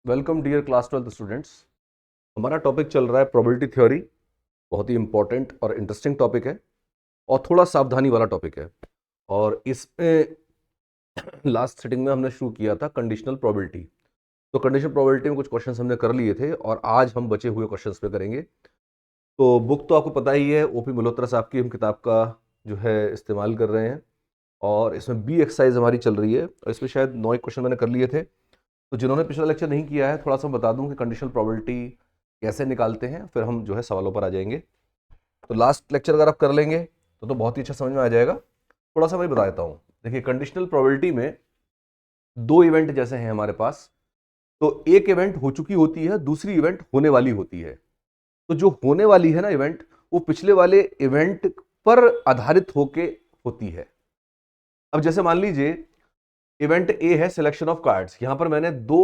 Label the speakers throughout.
Speaker 1: Welcome dear class 12 students. हमारा topic चल रहा है प्रोबेबिलिटी थ्योरी। बहुत ही इंपॉर्टेंट और इंटरेस्टिंग टॉपिक है और थोड़ा सावधानी वाला टॉपिक है। और इसमें लास्ट सेटिंग में हमने शुरू किया था कंडीशनल प्रोबेबिलिटी। तो कंडीशनल प्रोबेबिलिटी में कुछ क्वेश्चंस हमने कर लिए थे और आज हम बचे हुए क्वेश्चंस पे करेंगे। तो बुक तो आपको पता ही है, ओपी मल्होत्रा साहब की हम किताब का जो है इस्तेमाल कर रहे हैं और इसमें बी एक्सरसाइज हमारी चल रही है और इसमें शायद 9 क्वेश्चन मैंने कर लिए थे। तो जिन्होंने पिछला लेक्चर नहीं किया है, थोड़ा सा बता दूं कि कंडीशनल प्रोबेबिलिटी कैसे निकालते हैं, फिर हम जो है सवालों पर आ जाएंगे। तो लास्ट लेक्चर अगर आप कर लेंगे तो बहुत ही अच्छा समझ में आ जाएगा। थोड़ा सा मैं बता देता हूं। देखिए, कंडीशनल प्रोबेबिलिटी में दो इवेंट जैसे हैं हमारे पास। तो एक इवेंट हो चुकी होती है, दूसरी इवेंट होने वाली होती है। तो जो होने वाली है ना इवेंट, वो पिछले वाले इवेंट पर आधारित होके होती है। अब जैसे मान लीजिए इवेंट ए है सिलेक्शन ऑफ कार्ड्स। यहां पर मैंने दो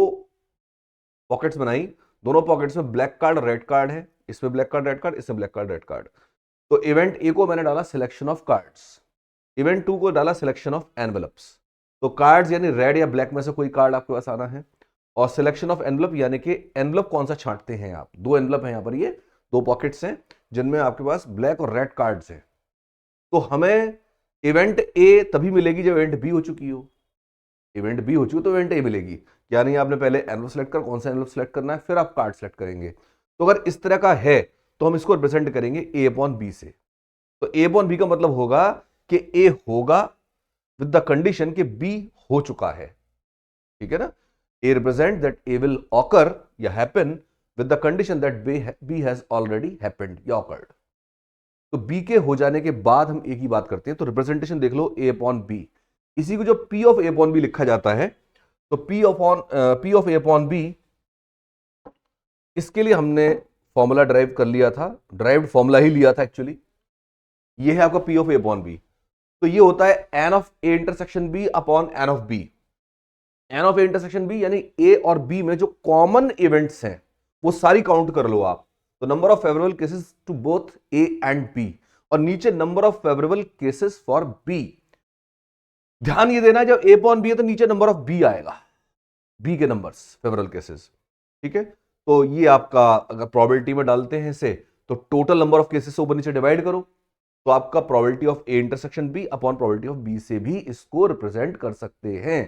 Speaker 1: पॉकेट्स बनाई, दोनों पॉकेट्स में ब्लैक कार्ड रेड कार्ड है। इसमें ब्लैक कार्ड रेड कार्ड, इसमें ब्लैक कार्ड रेड कार्ड। तो इवेंट ए को मैंने डाला selection of cards, event two को डाला सिलेक्शन ऑफ एनवेलप्स। तो कार्ड्स यानी रेड या ब्लैक में से कोई कार्ड आपके पास आना है, और सिलेक्शन ऑफ एनवेलप यानी कि एनवेलप कौन सा छांटते हैं आप। दो एनवेलप है यहां पर, ये दो पॉकेट्स हैं जिनमें आपके पास ब्लैक और रेड कार्ड्स हैं। तो हमें इवेंट ए तभी मिलेगी जब इवेंट बी हो चुकी हो। इवेंट बी हो चुकी तो इवेंट ए मिलेगी। यानी आपने पहले एनवेलप सेलेक्ट कर, कौन सा एनवेलप सेलेक्ट करना है, फिर आप कार्ड सेलेक्ट करेंगे। तो अगर इस तरह का है तो हम इसको रिप्रेजेंट करेंगे ए अपॉन बी से। तो ए अपॉन बी का मतलब होगा कि ए होगा विद द कंडीशन कि बी हो चुका है। ठीक है ना। A represent that A will occur या happen with the condition that B has already happened या ऑकर्ड। तो बी के हो जाने के बाद हम ए की बात करते हैं। तो रिप्रेजेंटेशन देख लो, ए अपॉन बी। इसी को जो P of A upon B लिखा जाता है, तो P of A upon B, इसके लिए हमने फॉर्मूला ड्राइव कर लिया था, ड्राइव्ड फॉर्मूला ही लिया था एक्चुअली। ये है आपका P of A upon B. तो ये होता है N of A intersection B upon N of B. N of A intersection B यानी ए और बी में जो कॉमन इवेंट्स हैं वो सारी काउंट कर लो आप। तो number of favourable cases to both A and B, और नीचे number of favourable cases for B. ध्यान ये देना, जब ए अपॉन बी है तो नीचे नंबर ऑफ बी आएगा, बी के नंबर्स फेवरेबल केसेस। ठीक है। तो ये आपका अगर प्रोबेबिलिटी में डालते हैं इसे, तो टोटल नंबर ऑफ केसेस से ऊपर नीचे डिवाइड करो, तो आपका probability of A intersection B upon probability of B से भी इसको रिप्रेजेंट कर सकते हैं।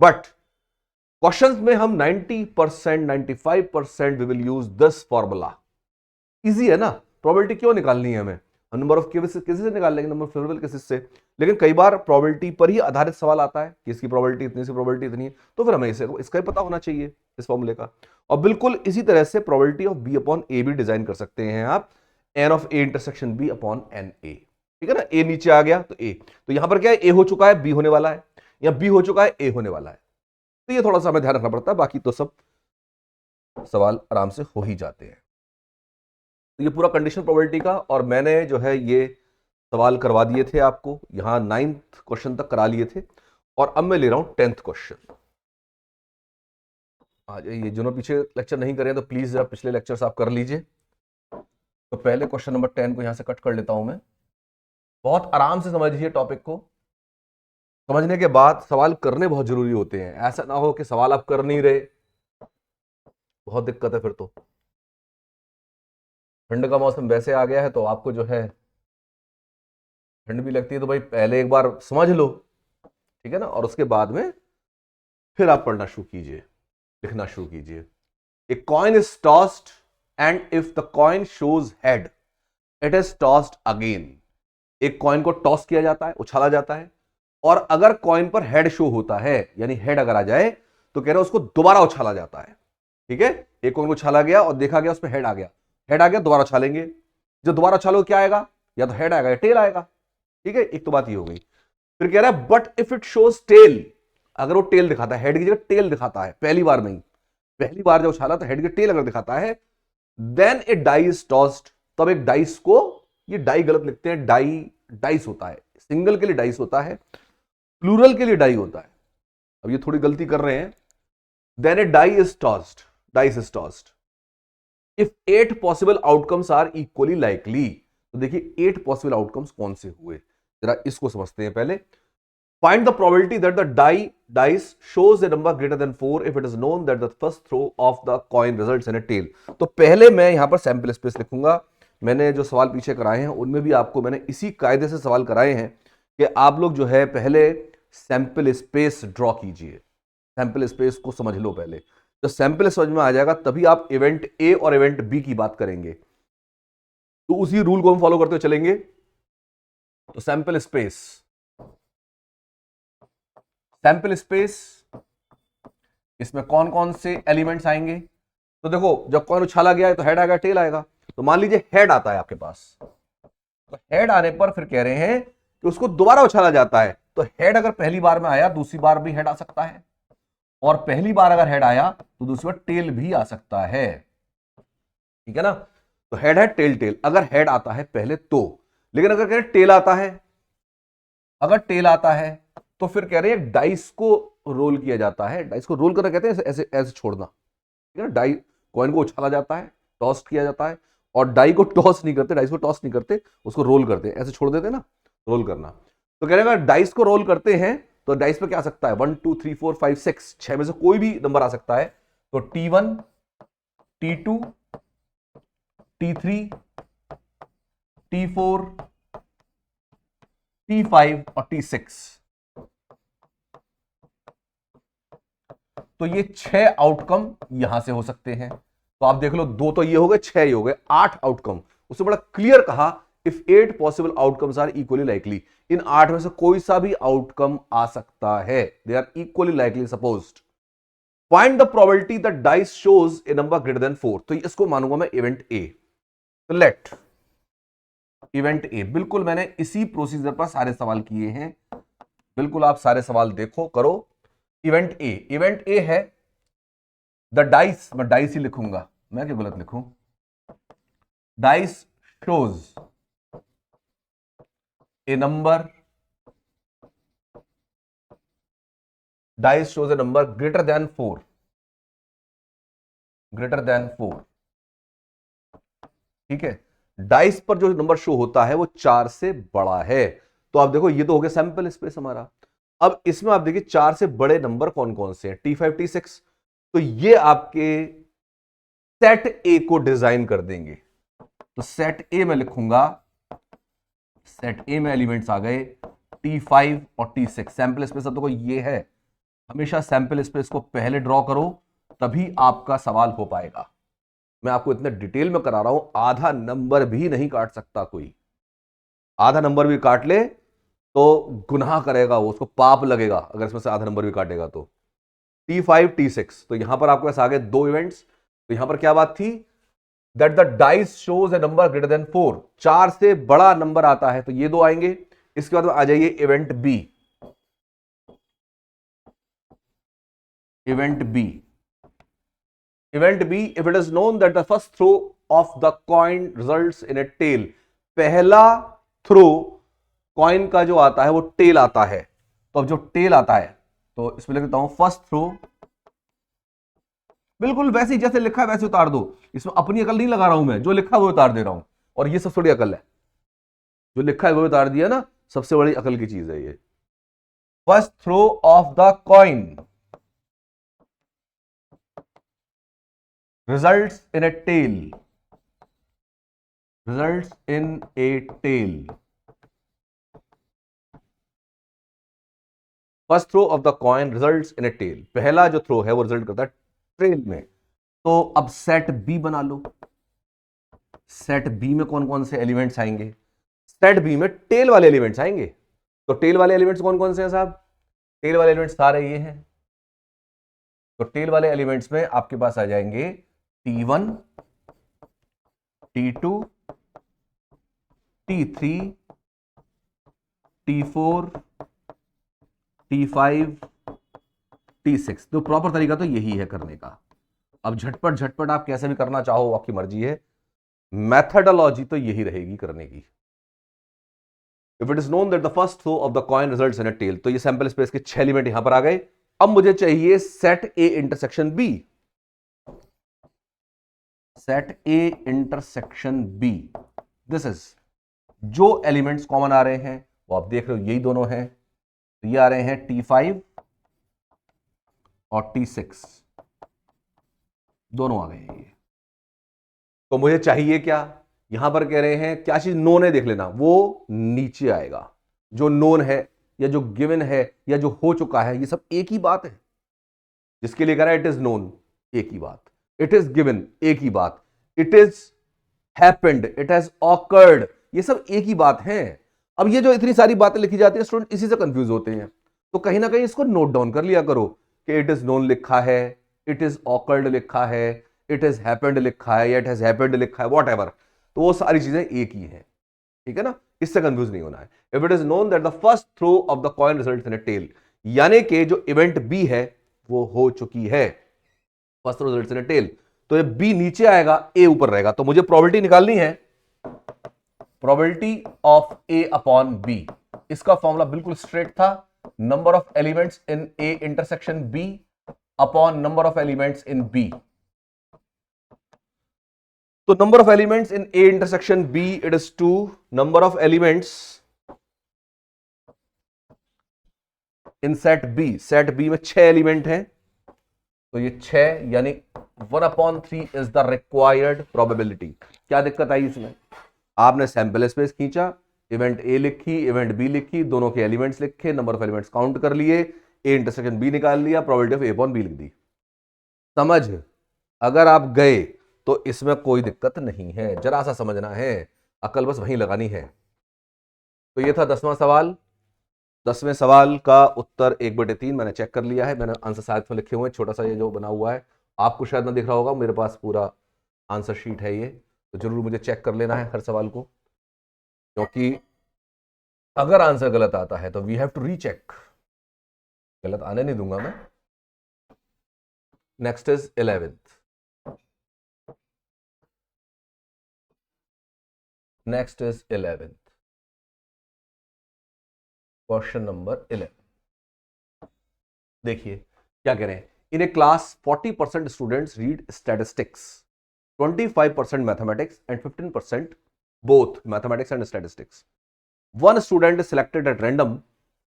Speaker 1: बट क्वेश्चंस में हम 90% 95% we will use this formula. Easy है ना। प्रोबेबिलिटी क्यों निकालनी है हमें, नंबर ऑफ केसेस से निकाल लेंगे, नंबर ऑफ फेवरेबल केसेस से। लेकिन कई बार प्रोबेबिलिटी पर ही आधारित सवाल आता है कि इसकी प्रोबेबिलिटी इतनी, इसकी प्रोबेबिलिटी इतनी है, तो फिर हमें इसका ही पता होना चाहिए इस फॉर्मूले का। और बिल्कुल इसी तरह से probability of B upon A भी डिजाइन कर सकते हैं आप, N of A intersection B upon N A. ठीक है ना। ए नीचे आ गया तो ए, तो यहां पर क्या है, ए हो चुका है बी होने वाला है, या बी हो चुका है ए होने वाला है। तो ये थोड़ा सा हमें ध्यान रखना पड़ता है, बाकी तो सब सवाल आराम से हो ही जाते हैं। तो ये पूरा कंडीशनल प्रोबेबिलिटी का, और मैंने जो है ये सवाल करवा दिए थे आपको, यहां 9th क्वेश्चन तक करा लिए थे, और अब मैं ले रहा हूं 10th क्वेश्चन। आ जाइए, जिन्होंने पीछे लेक्चर नहीं करे तो प्लीज जरा पिछले लेक्चर्स आप कर लीजिए। तो पहले क्वेश्चन नंबर 10 को यहां से कट कर लेता हूं मैं। बहुत आराम से समझिए टॉपिक को। समझने के बाद सवाल करने बहुत जरूरी होते हैं। ऐसा ना हो कि सवाल आप कर नहीं रहे, बहुत दिक्कत है फिर तो। ठंड का मौसम वैसे आ गया है तो आपको जो है ठंड भी लगती है, तो भाई पहले एक बार समझ लो, ठीक है ना, और उसके बाद में फिर आप पढ़ना शुरू कीजिए, लिखना शुरू कीजिए। A coin is tossed and if the coin shows head it is tossed again. एक कॉइन को टॉस किया जाता है, उछाला जाता है, और अगर कॉइन पर हेड शो होता है, यानी हेड अगर आ जाए, तो कह रहे हैं उसको दोबारा उछाला जाता है। ठीक है। एक कॉइन को उछाला गया और देखा गया उस पर हेड आ गया, हेड आ गया, दोबारा उछालेंगे। जो दोबारा उछालो क्या आएगा, या तो हेड आएगा या टेल आएगा। ठीक है, एक तो बात ये हो गई। फिर कह रहा है but if it shows tail, अगर वो टेल दिखाता है, हेड की जगह टेल दिखाता है पहली बार में ही, पहली बार जब उछाला तो हेड की टेल अगर दिखाता है, then a die is tossed, तब एक डाइस को, ये डाई गलत लिखते हैं, डाइस होता है, सिंगल के लिए डाइस होता है, प्लूरल के लिए डाई होता है। अब ये थोड़ी गलती कर रहे हैं। Then a die is tossed, dice is tossed if 8 possible outcomes are equally likely. तो देखिए 8 पॉसिबल आउटकम्स कौन से हुए, जरा इसको समझते हैं पहले। Find the probability that the dice shows a number greater than 4 if it is known that the first throw of the coin results in a tail. तो पहले मैं यहां पर सैंपल स्पेस लिखूंगा। मैंने जो सवाल पीछे कराए हैं उनमें भी आपको मैंने इसी कायदे से सवाल कराए हैं कि आप लोग जो है पहले सैंपल स्पेस ड्रॉ कीजिए, सैंपल स्पेस को समझ लो पहले। तो सैंपल समझ में आ जाएगा तभी आप इवेंट ए और इवेंट बी की बात करेंगे। तो उसी रूल को हम फॉलो करते हुए चलेंगे। तो सैंपल स्पेस, सैंपल स्पेस, इसमें कौन कौन से एलिमेंट्स आएंगे? तो देखो जब कॉइन उछाला गया है तो हेड आएगा, टेल आएगा। तो मान लीजिए हेड आता है आपके पास, तो हेड आने पर फिर कह रहे हैं कि उसको दोबारा उछाला जाता है। तो हेड अगर पहली बार में आया दूसरी बार भी हेड आ सकता है, और पहली बार अगर हेड आया तो दूसरी बार टेल भी आ सकता है। ठीक है ना? तो हेड है, टेल टेल। अगर हेड आता है पहले तो, लेकिन अगर कह रहे टेल आता है, अगर टेल आता है तो फिर कह रहे हैं डाइस को रोल किया जाता है। डाइस को रोल करना कहते हैं ऐसे ऐसे छोड़ना। ठीक है ना? डाई कॉइन को उछाला जाता है, टॉस किया जाता है, और डाई को टॉस नहीं करते, डाइस को टॉस नहीं करते, उसको रोल करते हैं, ऐसे छोड़ देते हैं ना, रोल करना। तो कह रहे हैं अगर डाइस को रोल करते हैं तो डाइस पे क्या आ सकता है? 1 2 3 4 5 6, 6 में से कोई भी नंबर आ सकता है। तो T1, T2, T3, T4, T5 और T6। तो ये 6 आउटकम यहां से हो सकते हैं। तो आप देख लो, 2 तो ये हो गए, 6 ये हो गए, 8 आउटकम। उससे बड़ा क्लियर कहा, if 8 possible outcomes are equally likely, in 8 में से कोई सा भी आउटकम आ सकता है। They are equally likely supposed. Find the probability that dice shows a number greater than 4। तो इसको मानूंगा मैं इवेंट ए। तो लेट इवेंट ए, बिल्कुल मैंने इसी प्रोसीजर पर सारे सवाल किए हैं, बिल्कुल आप सारे सवाल देखो करो। इवेंट ए, इवेंट ए है द डाइस, मैं डाइस ही लिखूंगा, मैं क्यों गलत लिखूं? Dice shows a number, dice shows a number greater than 4, greater than 4। ठीक है? डाइस पर जो नंबर शो होता है वो 4 से बड़ा है। तो आप देखो ये तो हो गया सैंपल स्पेस हमारा। अब इसमें आप देखिए 4 से बड़े नंबर कौन कौन से हैं? T5, T6। तो ये आपके सेट ए को डिजाइन कर देंगे। तो सेट ए में लिखूंगा, सेट ए में एलिमेंट्स आ गए T5 और T6। सैंपल स्पेस अब देखो ये है, हमेशा सैंपल स्पेस को पहले ड्रॉ करो तभी आपका सवाल हो पाएगा। मैं आपको इतने डिटेल में करा रहा हूं, आधा नंबर भी नहीं काट सकता कोई। आधा नंबर भी काट ले तो गुनाह करेगा वो, उसको पाप लगेगा अगर इसमें से आधा नंबर भी काटेगा तो। T5, T6, तो यहां पर आपके पास आ गए 2 इवेंट्स। तो यहां पर क्या बात थी? That the dice shows a number greater than 4, 4 से बड़ा नंबर आता है, तो ये 2 आएंगे। इसके बाद आ जाइए event B, event B, event B, if it is known that the first throw of the coin results in a tail. पहला थ्रो कॉइन का जो आता है वो टेल आता है। तो अब जो टेल आता है तो इसमें लिख देता हूं फर्स्ट थ्रो, बिल्कुल वैसे ही जैसे लिखा है वैसे उतार दो, इसमें अपनी अकल नहीं लगा रहा हूं मैं, जो लिखा है वो उतार दे रहा हूं। और ये सबसे बड़ी अकल है, जो लिखा है वो उतार दिया ना, सबसे बड़ी अकल की चीज है ये। First throw of the coin results in a tail, results in a tail, first throw of the coin results in a tail। पहला जो थ्रो है वो रिजल्ट करता है टेल में। तो अब सेट बी बना लो। सेट बी में कौन कौन से एलिमेंट्स आएंगे? सेट बी में टेल वाले एलिमेंट्स आएंगे। तो टेल वाले एलिमेंट्स कौन कौन से हैं साहब? टेल वाले एलिमेंट्स सारे ये हैं। तो टेल वाले एलिमेंट्स में आपके पास आ जाएंगे T1, T2, T3, T4, T5, T6। तो प्रॉपर तरीका तो यही है करने का। अब झटपट झटपट आप कैसे भी करना चाहो आपकी मर्जी है, मैथडोलॉजी तो यही रहेगी करने की। If it is known that the first throw of the coin results in a tail. तो ये सैंपल स्पेस के 6 एलिमेंट यहां पर आ गए। अब मुझे चाहिए set A intersection B, set A intersection B. This is जो एलिमेंट्स कॉमन आ रहे हैं वो आप देख रहे हो, यही दोनों हैं। तो ये आ रहे हैं T5 और T6, दोनों आ गए हैं ये। तो मुझे चाहिए क्या, यहां पर कह रहे हैं क्या चीज नोन है, देख लेना, वो नीचे आएगा। जो नोन है या जो गिवन है या जो हो चुका है, ये सब एक ही बात है। जिसके लिए कह रहा है इट इज नोन, एक ही बात, इट इज गिवन, एक ही बात, it is happened, it has awkward, ये सब एक ही बात है। अब ये जो इतनी सारी बातें लिखी जाती है, स्टूडेंट इसी से कंफ्यूज होते हैं। तो कहीं ना कहीं इसको नोट डाउन कर लिया करो कि इट इज नोन लिखा है, इट इज ऑकर्ड लिखा है, इट इज हैपेंड लिखा है, या इट हैज हैपेंड लिखा है, वॉट एवर, तो वो सारी चीजें एक ही हैं। ठीक है ना, इससे कंफ्यूज नहीं होना है। If it is known that the first throw of the coin results in a tail, यानी कि जो इवेंट बी है वो हो चुकी है, first throw results in a tail, तो ये बी नीचे आएगा, ए ऊपर रहेगा। तो मुझे प्रोबेबिलिटी निकालनी है, probability of A upon B. इसका फॉर्मूला बिल्कुल स्ट्रेट था, number of elements in A intersection B upon number of elements in B. तो number of elements in A intersection B, it is 2, number of elements in set B, set B में 6 element हैं, तो ये 6 यानी 1/3 is the required probability. क्या दिक्कत आई इसमें, आपने सैंपल स्पेस खींचा, इवेंट ए लिखी, इवेंट बी लिखी, दोनों के एलिमेंट्स लिखे, नंबर ऑफ एलिमेंट्स काउंट कर लिए, ए इंटरसेक्शन बी निकाल लिया, probability of A upon B लिख दी। समझ अगर आप गए तो इसमें कोई दिक्कत नहीं है, जरा सा समझना है, अकल बस वहीं लगानी है। तो ये था 10वां सवाल। 10वें सवाल का उत्तर 1/3 मैंने चेक कर लिया है, मैंने आंसर साथ में लिखे हुए हैं, छोटा सा ये जो बना हुआ है आपको शायद ना दिख रहा होगा, मेरे पास पूरा आंसर शीट है ये, तो जरूर मुझे चेक कर लेना है हर सवाल को, क्योंकि अगर आंसर गलत आता है तो वी हैव टू रीचेक, गलत आने नहीं दूंगा मैं। Next is 11th, next is 11th, question number 11। देखिए क्या कह रहे हैं, in a class 40% students read statistics, 25% mathematics and 15% both mathematics and statistics. One student is selected at random.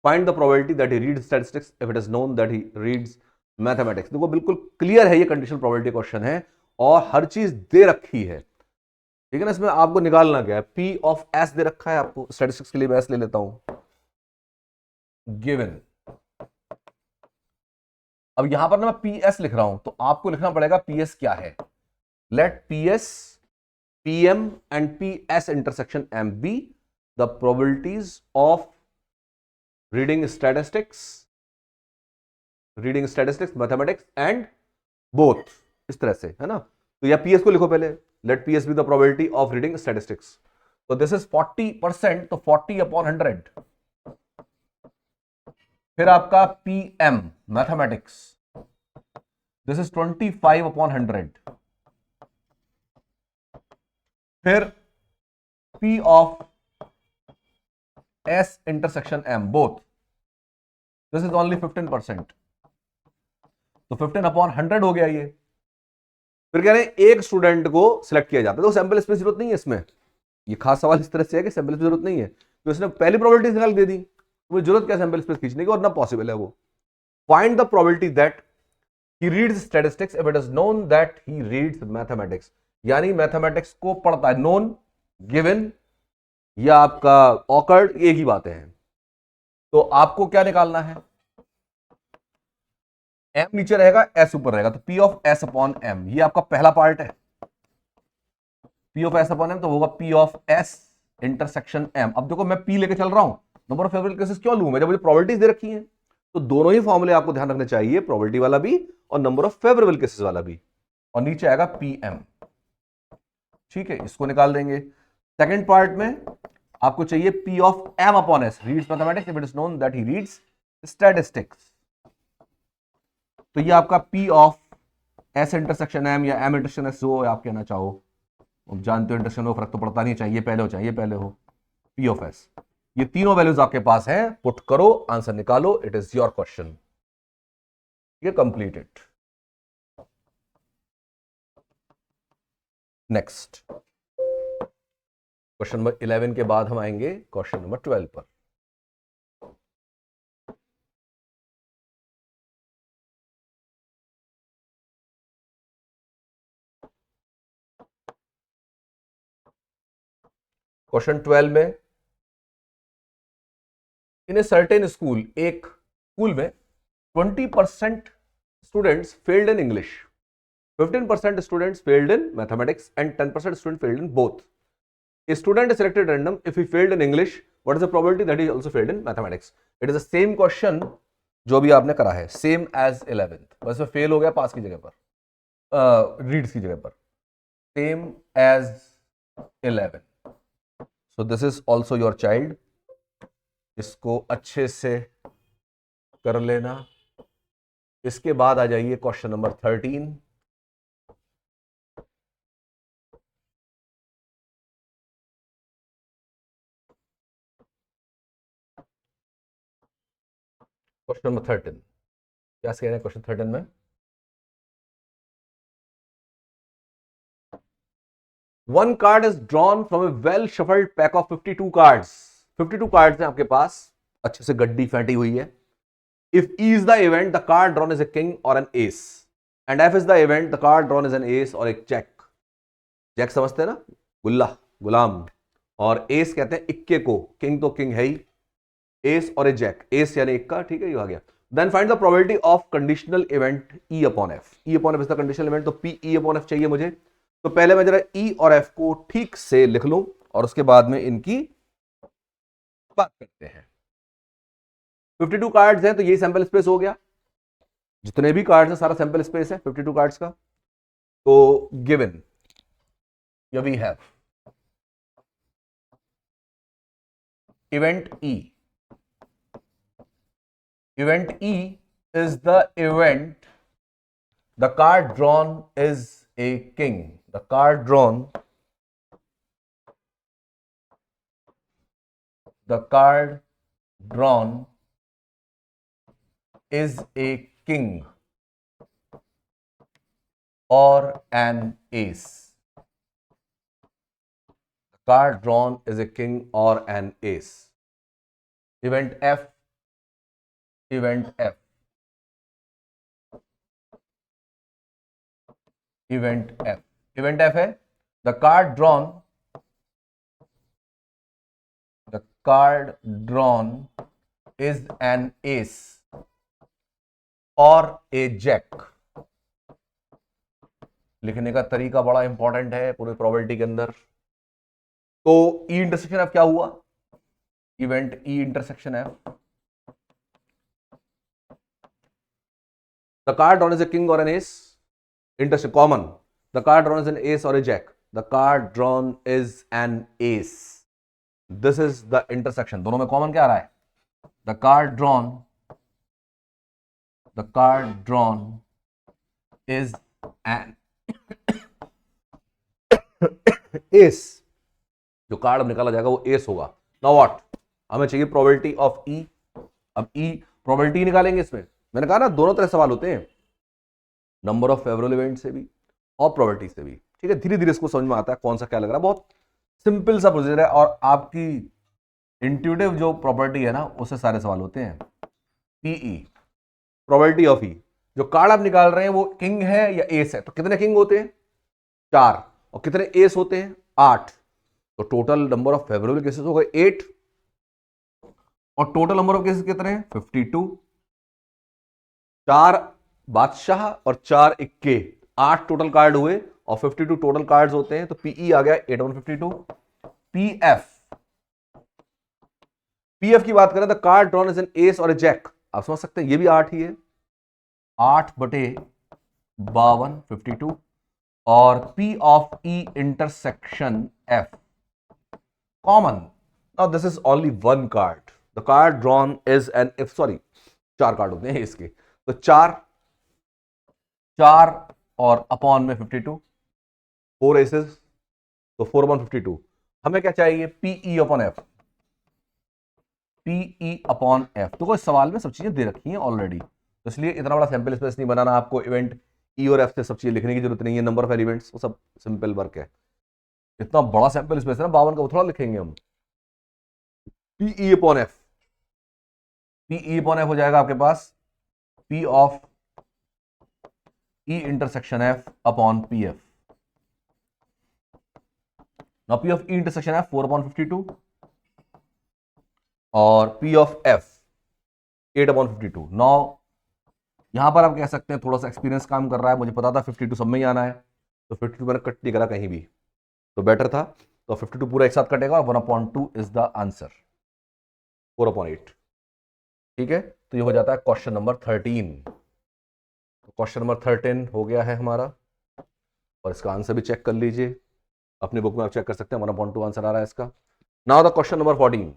Speaker 1: Find the probability that he reads statistics if it is known that he reads mathematics. देखो बिल्कुल clear है, ये conditional probability question है और हर चीज दे रखी है, ठीक है ना। इसमें आपको निकालना क्या है, P ऑफ S दे रखा है आपको, स्टैटिस्टिक्स के लिए मैं S ले लेता हूं, गिवन। अब यहां पर ना मैं PS लिख रहा हूं, तो आपको लिखना पड़ेगा PS क्या है। Let PS PM and PS intersection M be the probabilities of reading statistics, mathematics and both, इस तरह से है ना। तो या PS को लिखो पहले, let PS be the probability of reading statistics, तो this is 40%, तो 40/100। फिर आपका PM मैथमेटिक्स, this is 25/100। फिर P of S intersection M both, this is only 15%, तो 15/100 हो गया ये। फिर कह रहे हैं एक स्टूडेंट को सिलेक्ट किया जाता है, तो सैंपल स्पेस जरूरत नहीं है इसमें, ये खास सवाल इस तरह से है कि सैंपल स्पेस जरूरत नहीं है, तो इसने पहली प्रोबेबिलिटी निकाल दे दी, तो मुझे जरूरत क्या सैंपल स्पेस खींचने की, और ना पॉसिबल है वो। Find the probability that he reads statistics if it is known that he reads mathematics, यानी मैथमेटिक्स को पढ़ता है, नोन, गिवन या आपका ऑकर्ड, एक ही बातें हैं। तो आपको क्या निकालना है, एम नीचे रहेगा, एस ऊपर रहेगा, तो P of S upon M, ये आपका पहला पार्ट है। P of S upon M तो होगा P of S intersection M। अब देखो मैं P लेके चल रहा हूं, नंबर ऑफ फेवरेबल केसेस क्यों लूं मैं, जब मुझे प्रोबेबिलिटीज दे रखी हैं, तो दोनों ही फॉर्मूले आपको ध्यान रखने चाहिए, प्रोबेबिलिटी वाला भी और नंबर ऑफ फेवरेबल केसेस वाला भी, और नीचे आएगा PM। ठीक है, इसको निकाल देंगे। सेकेंड पार्ट में आपको चाहिए P of M upon S, reads mathematics if it is known that he reads statistics, तो ये आपका P of S intersection M या M इंटरसेक्शन S जो आप कहना चाहो, अब जानते हो इंटरसेक्शन में फर्क तो पड़ता नहीं, चाहिए पहले हो चाहिए पहले हो, P ऑफ S। ये तीनों वैल्यूज आपके पास हैं, पुट करो, आंसर निकालो, इट इज योर क्वेश्चन, ये कंप्लीटेड। नेक्स्ट क्वेश्चन नंबर 11 के बाद हम आएंगे क्वेश्चन नंबर 12 पर। क्वेश्चन 12 में, इन ए सर्टेन स्कूल, एक स्कूल में 20% students failed in English, 15% students failed in mathematics and 10% student failed in both. A student is selected random. If he failed in English, what is the probability that he also failed in mathematics? It is the same question जो भी आपने करा है, same as 11th. बस वो fail हो गया पास की जगह पर, रीड्स की जगह पर. Same as 11. So this is also your child. इसको अच्छे से कर लेना. इसके बाद आ जाइए क्वेश्चन नंबर 13. क्वेश्चन नंबर 13 क्या कह रहे हैं क्वेश्चन 13 में? One card is drawn from a well shuffled pack of 52 cards. 52 cards हैं आपके पास, अच्छे से गड्डी फेंटी हुई है. If E is the event, the card drawn is a king or an ace. And F is the event, the card drawn is an ace or a jack. Jack समझते हैं ना, गुल्ला, गुलाम. और एस कहते हैं इक्के को, किंग तो किंग है ही, एस और ए जैक, एस यानी इक्का, ठीक है, ये आ गया. Then find the probability of conditional event E upon F. E upon F is the conditional event, तो पी ई अपॉन एफ चाहिए मुझे. तो पहले मैं जरा ई और एफ को ठीक से लिख लूं और उसके बाद में इनकी बात करते हैं. 52 कार्ड्स हैं तो ये सैंपल स्पेस हो गया. जितने भी कार्ड्स हैं सारा सैंपल स्पेस है 52 कार्ड्स का. तो given we have event E. Event E is the event, the card drawn is a king. The card drawn, the card drawn is a king or an ace. The card drawn is a king or an ace. Event F, event F, event F. Event F है the card drawn is an ace or a jack. लिखने का तरीका बड़ा important है पूरी probability के अंदर. तो ई इंटरसेक्शन एफ क्या हुआ? Event E intersection F, the card drawn is a king और an ace. Intersection common, the card drawn is an ace और a jack. The card drawn is an ace. This is the intersection. दोनों में common क्या आ रहा है? The card drawn is an ace. जो card अब निकाला जाएगा वो एस होगा. नाउ व्हाट, हमें चाहिए प्रोबेबिलिटी ऑफ ई. अब ई प्रोबेबिलिटी निकालेंगे. इसमें मैंने कहा ना दोनों तरह सवाल होते हैं, नंबर ऑफ फेवरेबल इवेंट से भी और प्रोबेबिलिटी से भी. ठीक है, धीरे धीरे इसको समझ में आता है कौन सा क्या लग रहा है. बहुत सिंपल सा प्रोसीजर है और आपकी इंट्यूटिव जो प्रॉपर्टी है ना उससे सारे सवाल होते हैं. पीई, प्रोबेबिलिटी ऑफ ई. जो कार्ड आप निकाल रहे हैं वो किंग है या एस है. तो कितने किंग होते हैं? 4. और कितने एस होते हैं? 8. तो total number of favourable cases हो गए 8 और टोटल नंबर ऑफ केसेस कितने हैं? 52. 4 बादशाह और 4 इक्के, 8 टोटल कार्ड हुए और 52 टोटल कार्ड्स होते हैं. तो पीई आ गया 8152. पीएफ की बात करें the card drawn is an ace और ए जैक. आप समझ सकते हैं ये भी 8 ही है. 8/52 52. और P of E intersection F common. Now this is only one card. The card drawn is N if, sorry 4 card होते हैं इसके. तो 4 और अपॉन में 52, 4 एसेस, तो 4/52. हमें क्या चाहिए? PE upon F. PE upon F. तो कोई सवाल में सब चीजें दे रखी हैं ऑलरेडी, तो इसलिए इतना बड़ा सैंपल स्पेस नहीं बनाना आपको. इवेंट ई और एफ से सब चीजें लिखने की जरूरत नहीं है. नंबर ऑफ एलिमेंट्स वो सब सिंपल वर्क है. इतना बड़ा सैंपल स्पेस है ना 52 का, वो थोड़ा लिखेंगे हम. P E upon F, P E upon F हो जाएगा आपके पास P of E intersection F upon P F. Now P of E intersection F 4/52 और पी ऑफ एफ 8/52। नाउ यहां पर आप कह सकते हैं थोड़ा सा एक्सपीरियंस काम कर रहा है, मुझे पता था 52 सब में ही आना है, तो 52 मैंने कट नहीं करा कहीं भी, तो बेटर था। तो 52 पूरा एक साथ कटेगा और 1/2 इज द आंसर, 4/8। ठीक है, तो ये हो जाता है क्वेश्चन नंबर 13। तो क्वेश्चन नंबर 13 हो गया है हमारा, और इसका आंसर भी चेक कर लीजिए, अपनी बुक में आप चेक कर सकते हैं, 1/2 आंसर आ रहा है इसका। Now the question number 14।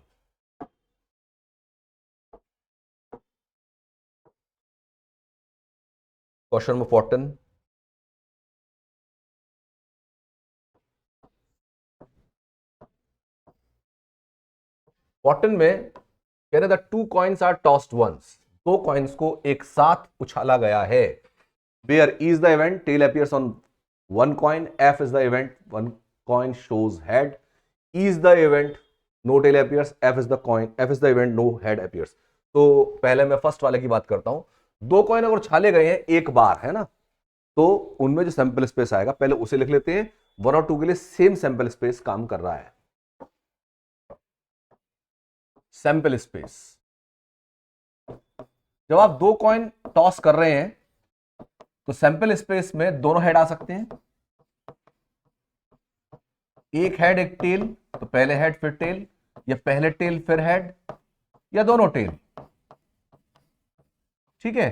Speaker 1: Question number 14, में कह रहे the two coins are tossed once, दो कॉइन्स को एक साथ उछाला गया है। Where is the event, tail appears on one coin, F is the event, one coin shows head, is the event, no tail appears, F is the coin, F is the event, no head appears. तो पहले मैं first वाले की बात करता हूं। दो coin अगर उछाले गए हैं एक बार, है ना, तो उनमें जो सैंपल स्पेस आएगा पहले उसे लिख लेते हैं। 1 और 2 के लिए सेम सैंपल स्पेस काम कर रहा है। सैंपल स्पेस, जब आप दो कॉइन टॉस कर रहे हैं तो सैंपल स्पेस में दोनों हेड आ सकते हैं, एक हेड एक टेल, तो पहले हेड फिर टेल, या पहले टेल फिर हेड, या दोनों टेल। ठीक है,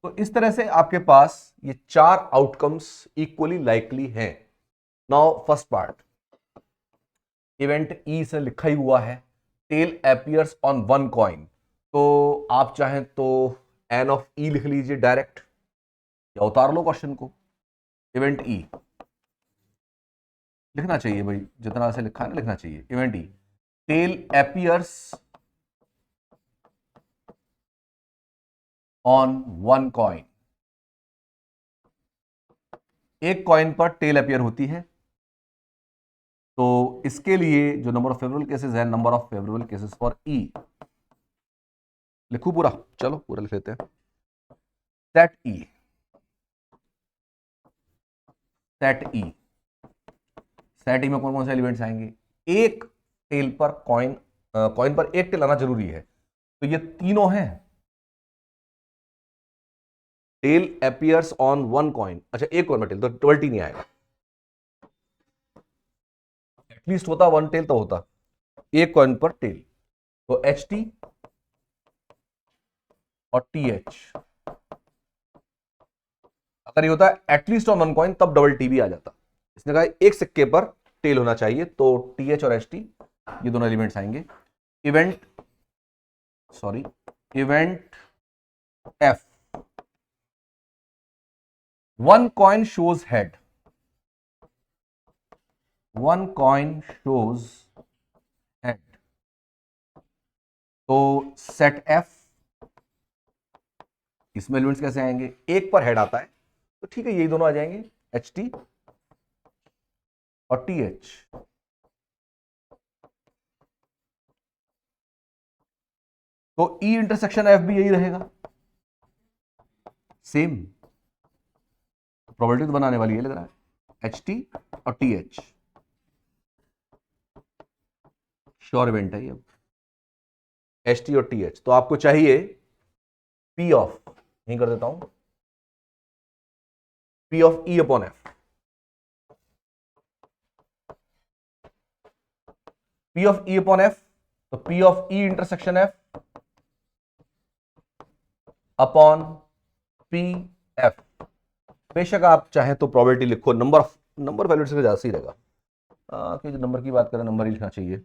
Speaker 1: तो इस तरह से आपके पास ये चार आउटकम्स इक्वली लाइकली हैं। Now first part, event E से लिखा ही हुआ है, tail appears on one coin, तो आप चाहें तो एन ऑफ ई लिख लीजिए डायरेक्ट, या उतार लो क्वेश्चन को। इवेंट ई लिखना चाहिए भाई, जितना से लिखा है ना लिखना चाहिए। Event E, tail appears on one coin, एक कॉइन पर टेल अपीयर होती है, तो इसके लिए जो नंबर ऑफ फेवरेबल केसेस है, number of favourable cases for E, लिखू पूरा, चलो पूरा लिख लेते हैं। Set E, set E, set E में कौन कौन से एलिमेंट्स आएंगे, एक टेल पर कॉइन, कॉइन पर एक टेल आना जरूरी है, तो ये तीनों हैं। Tail appears on one coin, अच्छा एक कॉइन में टेल, तो डबल टी नहीं आएगा, एटलीस्ट होता वन टेल तो होता, एक कॉइन पर टेल, तो एच टी और टी एच। अगर ये होता है एटलीस्ट ऑन वन कॉइन तब डबल टी भी आ जाता, इसने कहा एक सिक्के पर टेल होना चाहिए, तो टी एच और एच टी ये दोनों एलिमेंट्स आएंगे। Event, sorry, event F, one coin shows head, one coin shows head, तो सेट एफ, इसमें एलिमेंट्स कैसे आएंगे, एक पर हेड आता है, तो ठीक है यही दोनों आ जाएंगे, एच टी और टी एच। तो ई इंटरसेक्शन एफ भी यही रहेगा, सेम, तो प्रोबेबिलिटी तो बनाने वाली है लग रहा है, एच टी और टी एच, श्योर इवेंट है ये, एच टी और टी एच। तो आपको चाहिए पी ऑफ, यही कर देता हूं, P of E upon F, P of E upon F, तो P of E intersection F upon P F. बेशक आप चाहें तो प्रोबेबिलिटी लिखो, नंबर वैल्यू से ज्यादा सही रहेगा, कि जो नंबर की बात करें नंबर ही लिखना चाहिए,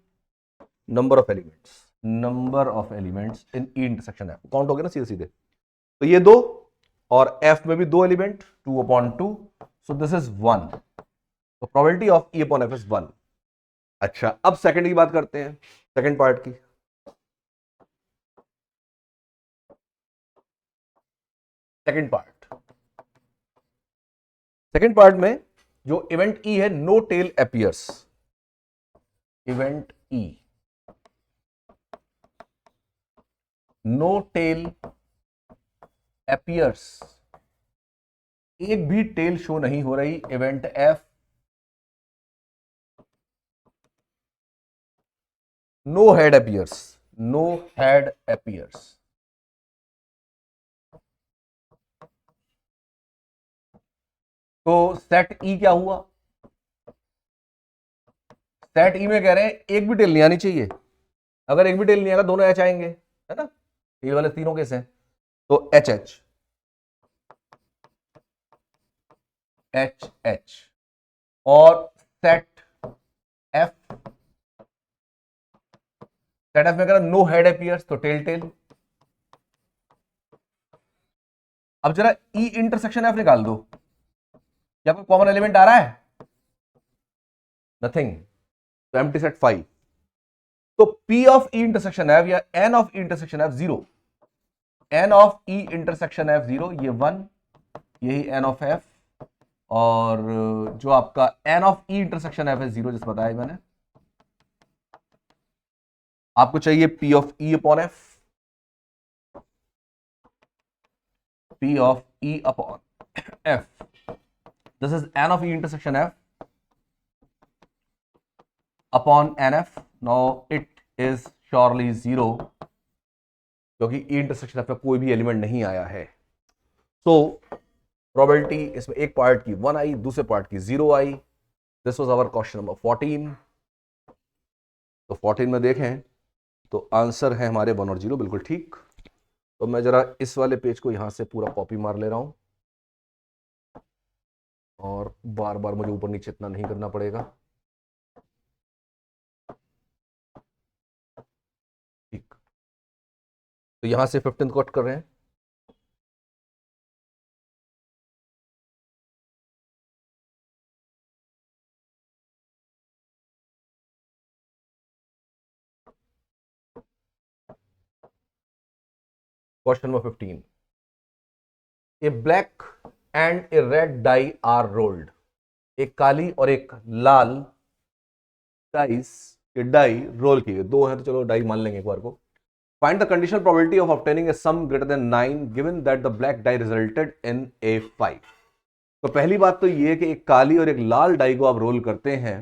Speaker 1: number of elements, number of elements in E intersection F, count हो गया ना सीधे सीधे, तो ये दो, और एफ में भी दो एलिमेंट, 2/2, सो दिस इज 1, तो probability of E upon F is 1। अच्छा, अब सेकंड की बात करते हैं, सेकंड पार्ट की। सेकंड पार्ट में जो इवेंट ई है, no tail appears, event E, no tail appears, एक भी टेल शो नहीं हो रही, event F no head appears, no head appears. तो सेट ई क्या हुआ? सेट ई में कह रहे हैं एक भी टेल नहीं आनी चाहिए। अगर एक भी टेल नहीं आएगा दोनों एच आएंगे, है ना, ये वाले तीनों केस हैं। तो एच एच एच एच। और सेट एफ, सेट एफ में कह रहा नो हेड अपीयर्स, तो टेल टेल। अब जरा ई इंटरसेक्शन एफ निकाल दो, क्या कोई कॉमन एलिमेंट आ रहा है? नथिंग, तो एम्प्टी सेट 5। तो P of E intersection F या N of E intersection F 0, N of E intersection F 0, ये 1, यही N ऑफ एफ। और जो आपका N of E intersection F है 0, जिस बताया मैंने। आपको चाहिए P of E upon F, P of E upon F, this is N of E intersection F upon NF। Now it is surely 0, क्योंकि ई इंटरसेक्शन एफ में कोई भी एलिमेंट नहीं आया है। सो प्रोबेबिलिटी इसमें एक पार्ट की 1 आई, दूसरे पार्ट की 0 आई। This was our question number 14। तो 14 में देखें तो आंसर है हमारे 1 और 0, बिल्कुल ठीक। तो मैं जरा इस वाले पेज को यहां से पूरा कॉपी मार ले रहा हूं, और बार बार मुझे ऊपर नीचे इतना नहीं करना पड़ेगा। ठीक, तो यहां से 15 कट कर रहे हैं। Question number 15, a black and a red die are rolled. एक काली और एक लाल डाइस, ये डाई रोल की गई, दो हैं तो चलो डाई मान लेंगे एक बार को। Find the conditional probability of obtaining a sum greater than 9 given that the black die resulted in a 5। तो पहली बात तो ये कि एक काली और एक लाल डाई को आप रोल करते हैं।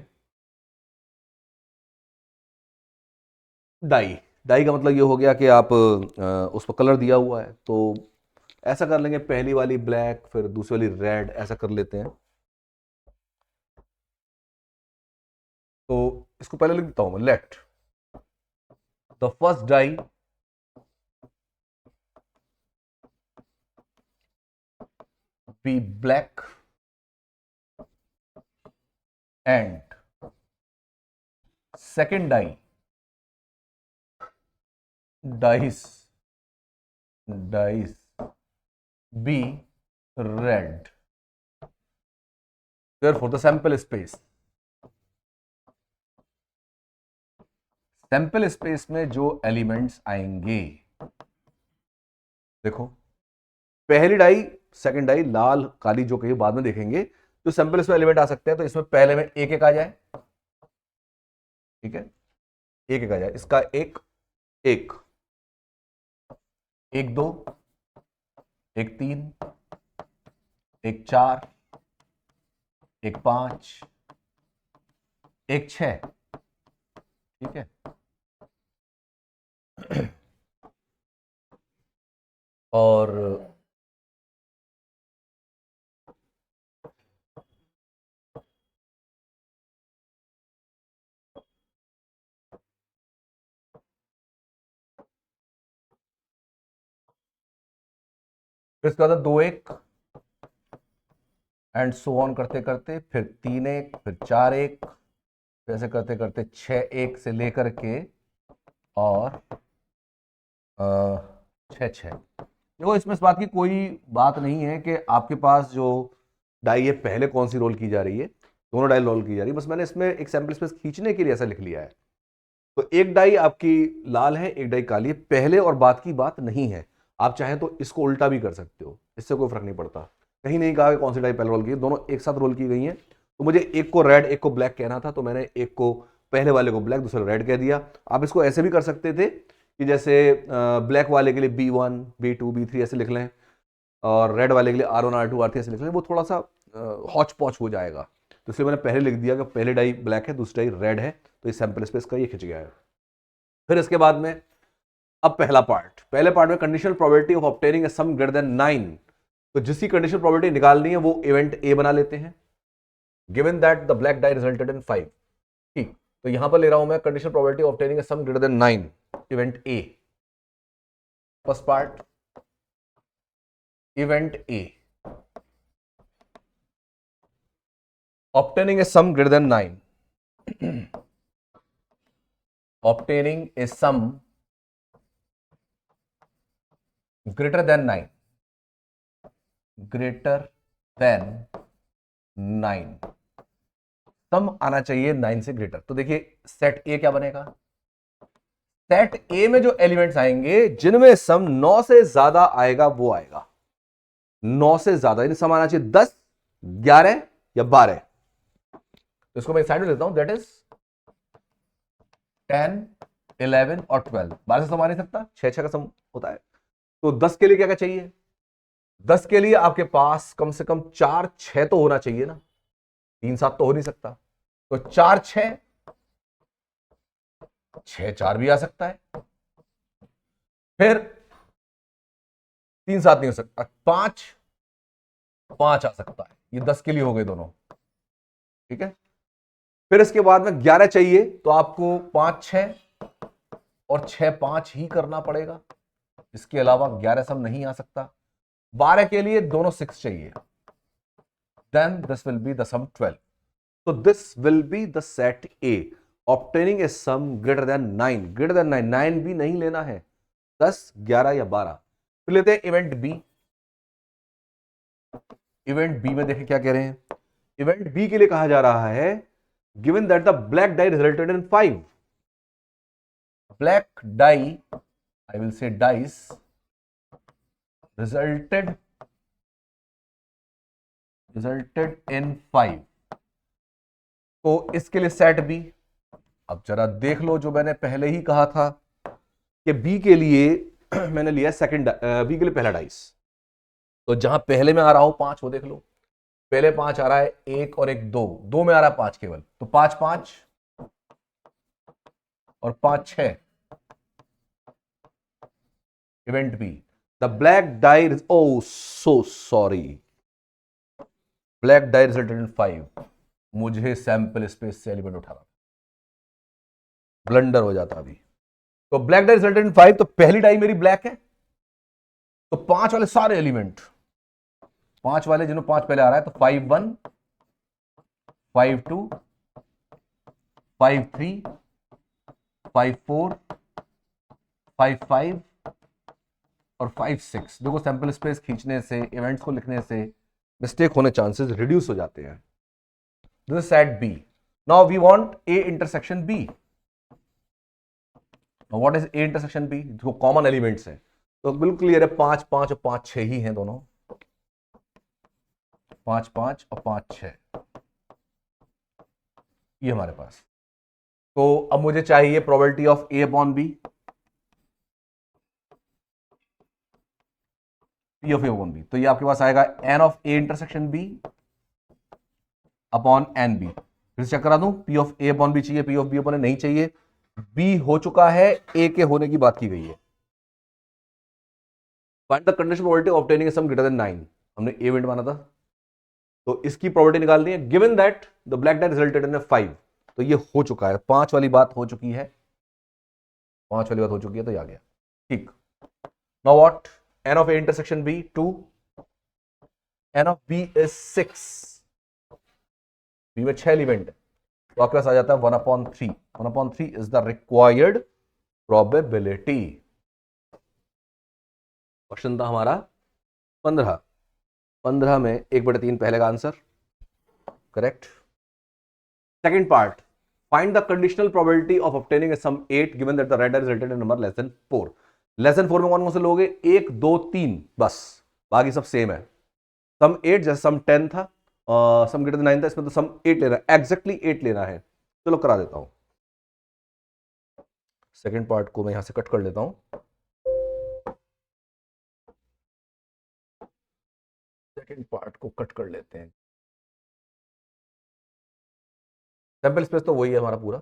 Speaker 1: डाई, डाई का मतलब ये हो गया कि आप उस पर कलर दिया हुआ है, तो ऐसा कर लेंगे, पहली वाली ब्लैक फिर दूसरी वाली रेड, ऐसा कर लेते हैं। तो इसको पहले लिख देता हूं मैं, let the first die be black and second die dice be red, therefore the sample space में जो एलिमेंट्स आएंगे, देखो पहली डाई सेकंड डाई लाल काली जो कहीं बाद में देखेंगे, जो सैंपल इसमें एलिमेंट आ सकते हैं, तो इसमें पहले में एक एक आ जाए, ठीक है, एक एक आ जाए, इसका एक एक एक दो एक तीन एक चार एक पांच एक छह, ठीक है। और फिर इसके बाद दो एक एंड सो ऑन करते करते फिर तीन एक फिर चार एक, फिर ऐसे करते करते छह एक से लेकर के और छः छः। देखो इसमें इस बात की कोई बात नहीं है कि आपके पास जो डाई है पहले कौन सी रोल की जा रही है, दोनों डाई रोल की जा रही है, बस मैंने इसमें एक सैंपल स्पेस खींचने के लिए ऐसा लिख लिया है। तो एक डाई आपकी लाल है, एक डाई काली है, पहले और बाद की बात नहीं है। आप चाहें तो इसको उल्टा भी कर सकते हो, इससे कोई फर्क नहीं पड़ता। कहीं नहीं कहा कि कौन सी डाई पहले रोल की है, दोनों एक साथ रोल की गई हैं। तो मुझे एक को रेड एक को ब्लैक कहना था, तो मैंने एक को पहले वाले को ब्लैक दूसरे रेड कह दिया। आप इसको ऐसे भी कर सकते थे कि जैसे ब्लैक वाले के लिए B1 B2 B3 ऐसे लिख लें, और रेड वाले के लिए R1 R2 R3 ऐसे लिख लें, वो थोड़ा सा हौच पौच हो जाएगा। तो इसलिए मैंने पहले लिख दिया कि पहले डाई ब्लैक है दूसरी डाई रेड है, तो इस सैंपल स्पेस का ये खिंच गया है। फिर इसके बाद में अब पहला पार्ट, पहले पार्ट में conditional probability of obtaining a sum greater than 9, तो जिसकी कंडीशनल प्रोबेबिलिटी निकालनी है वो इवेंट ए बना लेते हैं, given that the black die resulted in 5। ठीक, तो यहां पर ले रहा हूं मैं conditional probability of obtaining a sum greater than 9, event A. First part, event A, obtaining a sum greater than 9 obtaining a sum greater than 9 greater than 9, सम आना चाहिए 9 से ग्रेटर। तो देखिए सेट ए क्या बनेगा, सेट ए में जो एलिमेंट्स आएंगे जिनमें सम 9 से ज्यादा आएगा वो आएगा, 9 से ज्यादा, यानी सम आना चाहिए 10, 11 या 12। तो इसको मैं साइड में लेता हूं, दैट इज 10, 11 और 12। 12 से सम आ नहीं सकता, 6 का सम होता है। तो 10 के लिए क्या क्या चाहिए, 10 के लिए आपके पास कम से कम 4, 6 तो होना चाहिए ना, 3, 7 तो हो नहीं सकता। तो 4, 6, 6, 4 भी आ सकता है, फिर 3, 7 नहीं हो सकता, 5, 5 आ सकता है। ये 10 के लिए हो गए दोनों, ठीक है। फिर इसके बाद में 11 चाहिए, तो आपको 5, 6 और 6, 5 ही करना पड़ेगा, इसके अलावा 11 सम नहीं आ सकता। 12 के लिए दोनों 6 चाहिए, then this will be the sum 12। तो this will be the set a obtaining a sum greater than 9, greater than 9, 9 भी नहीं लेना है, 10, 11 या 12। फिर लेते हैं इवेंट बी। इवेंट बी में देखें क्या कह रहे हैं, इवेंट बी के लिए कहा जा रहा है given that the black die resulted in 5, black dye, I will say dice resulted in 5। तो इसके लिए सेट बी, अब जरा देख लो जो मैंने पहले ही कहा था कि बी के लिए मैंने लिया सेकंड, बी के लिए पहला डाइस। तो जहां पहले में आ रहा हूं 5, वो देख लो, पहले 5 आ रहा है, 1 और 1 2, 2 में आ रहा है 5 केवल, तो 5, 5 और 5, 6। Event B, the black die, oh so sorry, black die resulted in 5। मुझे सैंपल स्पेस से एलिमेंट उठाना, ब्लंडर हो जाता अभी। तो ब्लैक डाई रिजल्टेड इन 5, तो पहली डाई मेरी ब्लैक है, तो 5 वाले सारे एलिमेंट, 5 वाले जिन्हों 5 पहले आ रहा है, तो 5, 1, 5, 2, 5, 3, 5, 4, 5, 5 और 5, 6। देखो सैंपल स्पेस खींचने से, इवेंट्स को लिखने से मिस्टेक होने चांसेस रिड्यूस हो जाते हैं। This is set B. Now we want A intersection B. What is A intersection B, जो कॉमन एलिमेंट्स हैं, तो बिल्कुल क्लियर है, 5, 5 और 5, 6 ही हैं दोनों, 5, 5 और 5, 6 ये हमारे पास। तो अब मुझे चाहिए probability of A upon B, P of A upon B. तो ये आपके पास आएगा N of A intersection B upon N B. फिर चेक करा दूं, P of A upon B चाहिए, P of B upon A नहीं चाहिए, बी हो चुका है, ए के होने की बात की गई है। Find the condition probability of obtaining some greater than 9, हमने ए इवेंट माना था, तो इसकी प्रोबेबिलिटी निकालनी है, given that the black die resulted in 5। तो ये हो चुका है, 5 वाली बात हो चुकी है, 5 वाली बात हो चुकी है, तो ये आ गया, ठीक। Now what, N of A intersection B 2, N of B is 6, B में 6 एलिमेंट है, तो आपके पास आ जाता है 1/3। 1/3 is the required probability. Question था हमारा 15, 15 में 1/3 पहले का answer correct. Second part, find the conditional probability of obtaining a sum 8 given that the right die resulted in number less than 4। Less than 4 में कौन कौन से लोगे, 1, 2, 3 बस, बाकी सब सेम है। सम 8 जैसे सम 10 था, सम ग्रेटर देन 9 था, इसमें तो सम 8 लेना है, एग्जैक्टली 8 लेना है। चलो करा देता हूं, सेकंड पार्ट को मैं यहां से कट कर लेता हूं, सेकंड पार्ट को कट कर लेते हैं। सैंपल स्पेस तो वही है हमारा पूरा,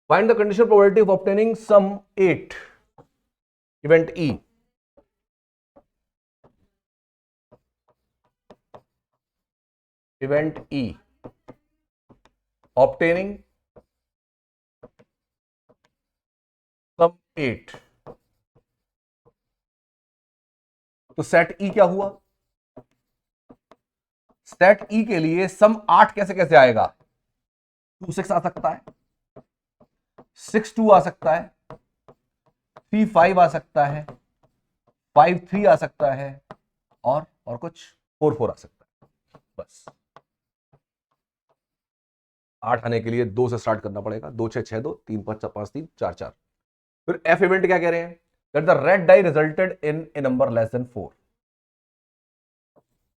Speaker 1: Find the conditional probability of obtaining sum 8, event E. Event E, obtaining sum 8. तो सेट ई क्या हुआ? सेट ई के लिए सम 8 कैसे कैसे आएगा? 2 6 आ सकता है, 6 2 आ सकता है, 3 5 आ सकता है, 5 3 आ सकता है, और कुछ 4 4 आ सकता है। बस 8 आने के लिए 2 से स्टार्ट करना पड़ेगा। 2 6 6 2, 3 5 5 3 4 4। फिर एफ इवेंट क्या कह रहे हैं? That the red die resulted in a number less than 4।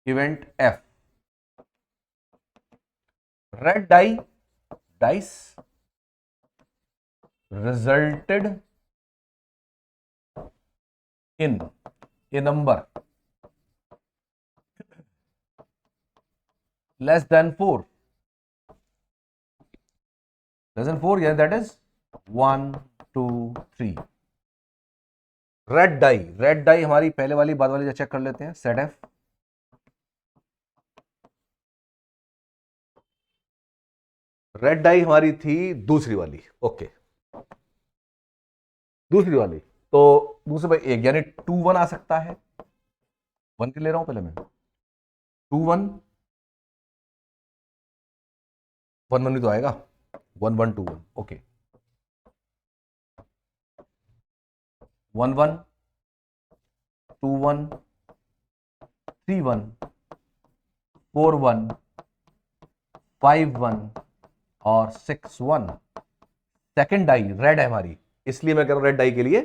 Speaker 1: Event F, red die dice resulted in a number less than 4, yeah, that is 1 2 3। Red dye हमारी पहले वाली बाद वाली चेक कर लेते हैं। सेट एफ, रेड डाई हमारी थी दूसरी वाली, ओके, दूसरी वाली। तो दूसरे भाई एक यानी 2 1 आ सकता है। 1 के ले रहा हूं पहले मैं, 2 1 1 1 ही तो आएगा, 1 1 2 1, ओके, 1 1 2 1 3 1 4 1 5 1 और 6 1। सेकेंड डाई रेड है हमारी, इसलिए मैं कह रहा हूं रेड डाई के लिए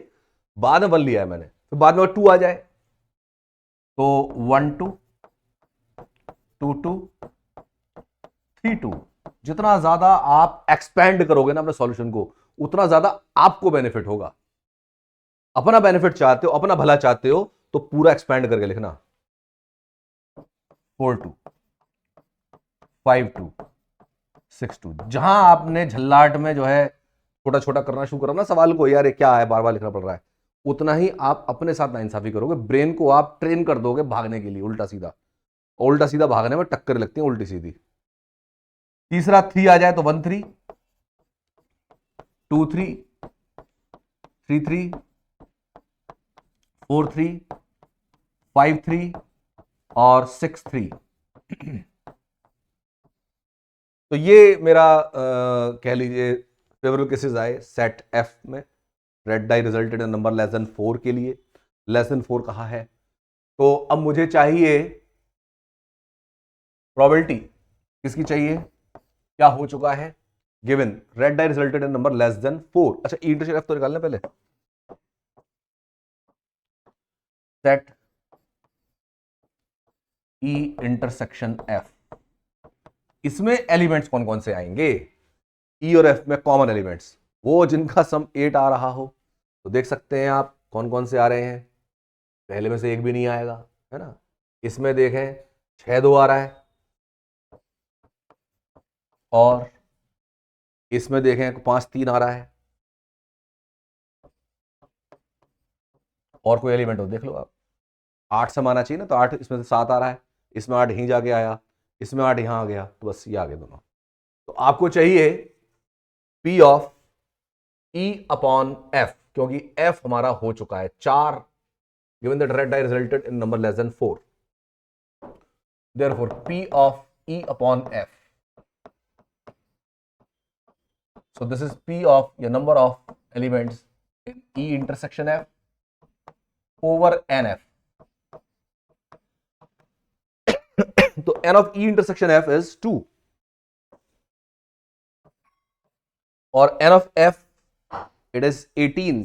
Speaker 1: बाद में 1 लिया है मैंने, तो बाद में 2 आ जाए तो 1 2 2 2 3 2। जितना ज्यादा आप एक्सपैंड करोगे ना अपने सॉल्यूशन को, उतना ज्यादा आपको बेनिफिट होगा। अपना बेनिफिट चाहते हो, अपना भला चाहते हो, तो पूरा एक्सपैंड करके लिखना। 4 2 5 2 6 2। जहां आपने झल्लाट में जो है छोटा छोटा करना शुरू करा ना सवाल को, यार ये क्या है बार बार लिखना पड़ रहा है, उतना ही आप अपने साथ नाइंसाफी करोगे। ब्रेन को आप ट्रेन कर दोगे भागने के लिए उल्टा सीधा, उल्टा सीधा भागने में टक्कर लगती है उल्टी सीधी। तीसरा 3 आ जाए तो 1 3 2 3 3 3 4 3 5 3 और 6 3। तो ये मेरा कह लीजिए फेवरेबल केसेस आए सेट एफ में। Red die resulted in number less than 4 के लिए, लेस देन 4 कहा है। तो अब मुझे चाहिए प्रोबेबिलिटी, किसकी चाहिए, क्या हो चुका है, given red die resulted in number less than 4। अच्छा ई इंटरसेक्शन एफ तो निकालना पहले। सेट ई इंटरसेक्शन एफ, इसमें एलिमेंट्स कौन कौन से आएंगे? ई और एफ में कॉमन एलिमेंट्स, वो जिनका सम 8 आ रहा हो। तो देख सकते हैं आप कौन कौन से आ रहे हैं। पहले में से एक भी नहीं आएगा, है ना। इसमें देखें 6 2 आ रहा है, और इसमें देखें 5 3 आ रहा है। और कोई एलिमेंट हो देख लो आप। 8 सम आना चाहिए ना, तो 8 इसमें से 7 आ रहा है, इसमें 8 यहीं जाके आया, इसमें 8 यहां आ गया, तो बस ये आ गए दोनों। तो आपको चाहिए P of E upon F, क्योंकि एफ हमारा हो चुका है 4, given that red die resulted in number less than 4। therefore p of e upon f, so this is p of your number of elements in e intersection f over nf। तो n of e intersection f is 2 और n of f it is 18,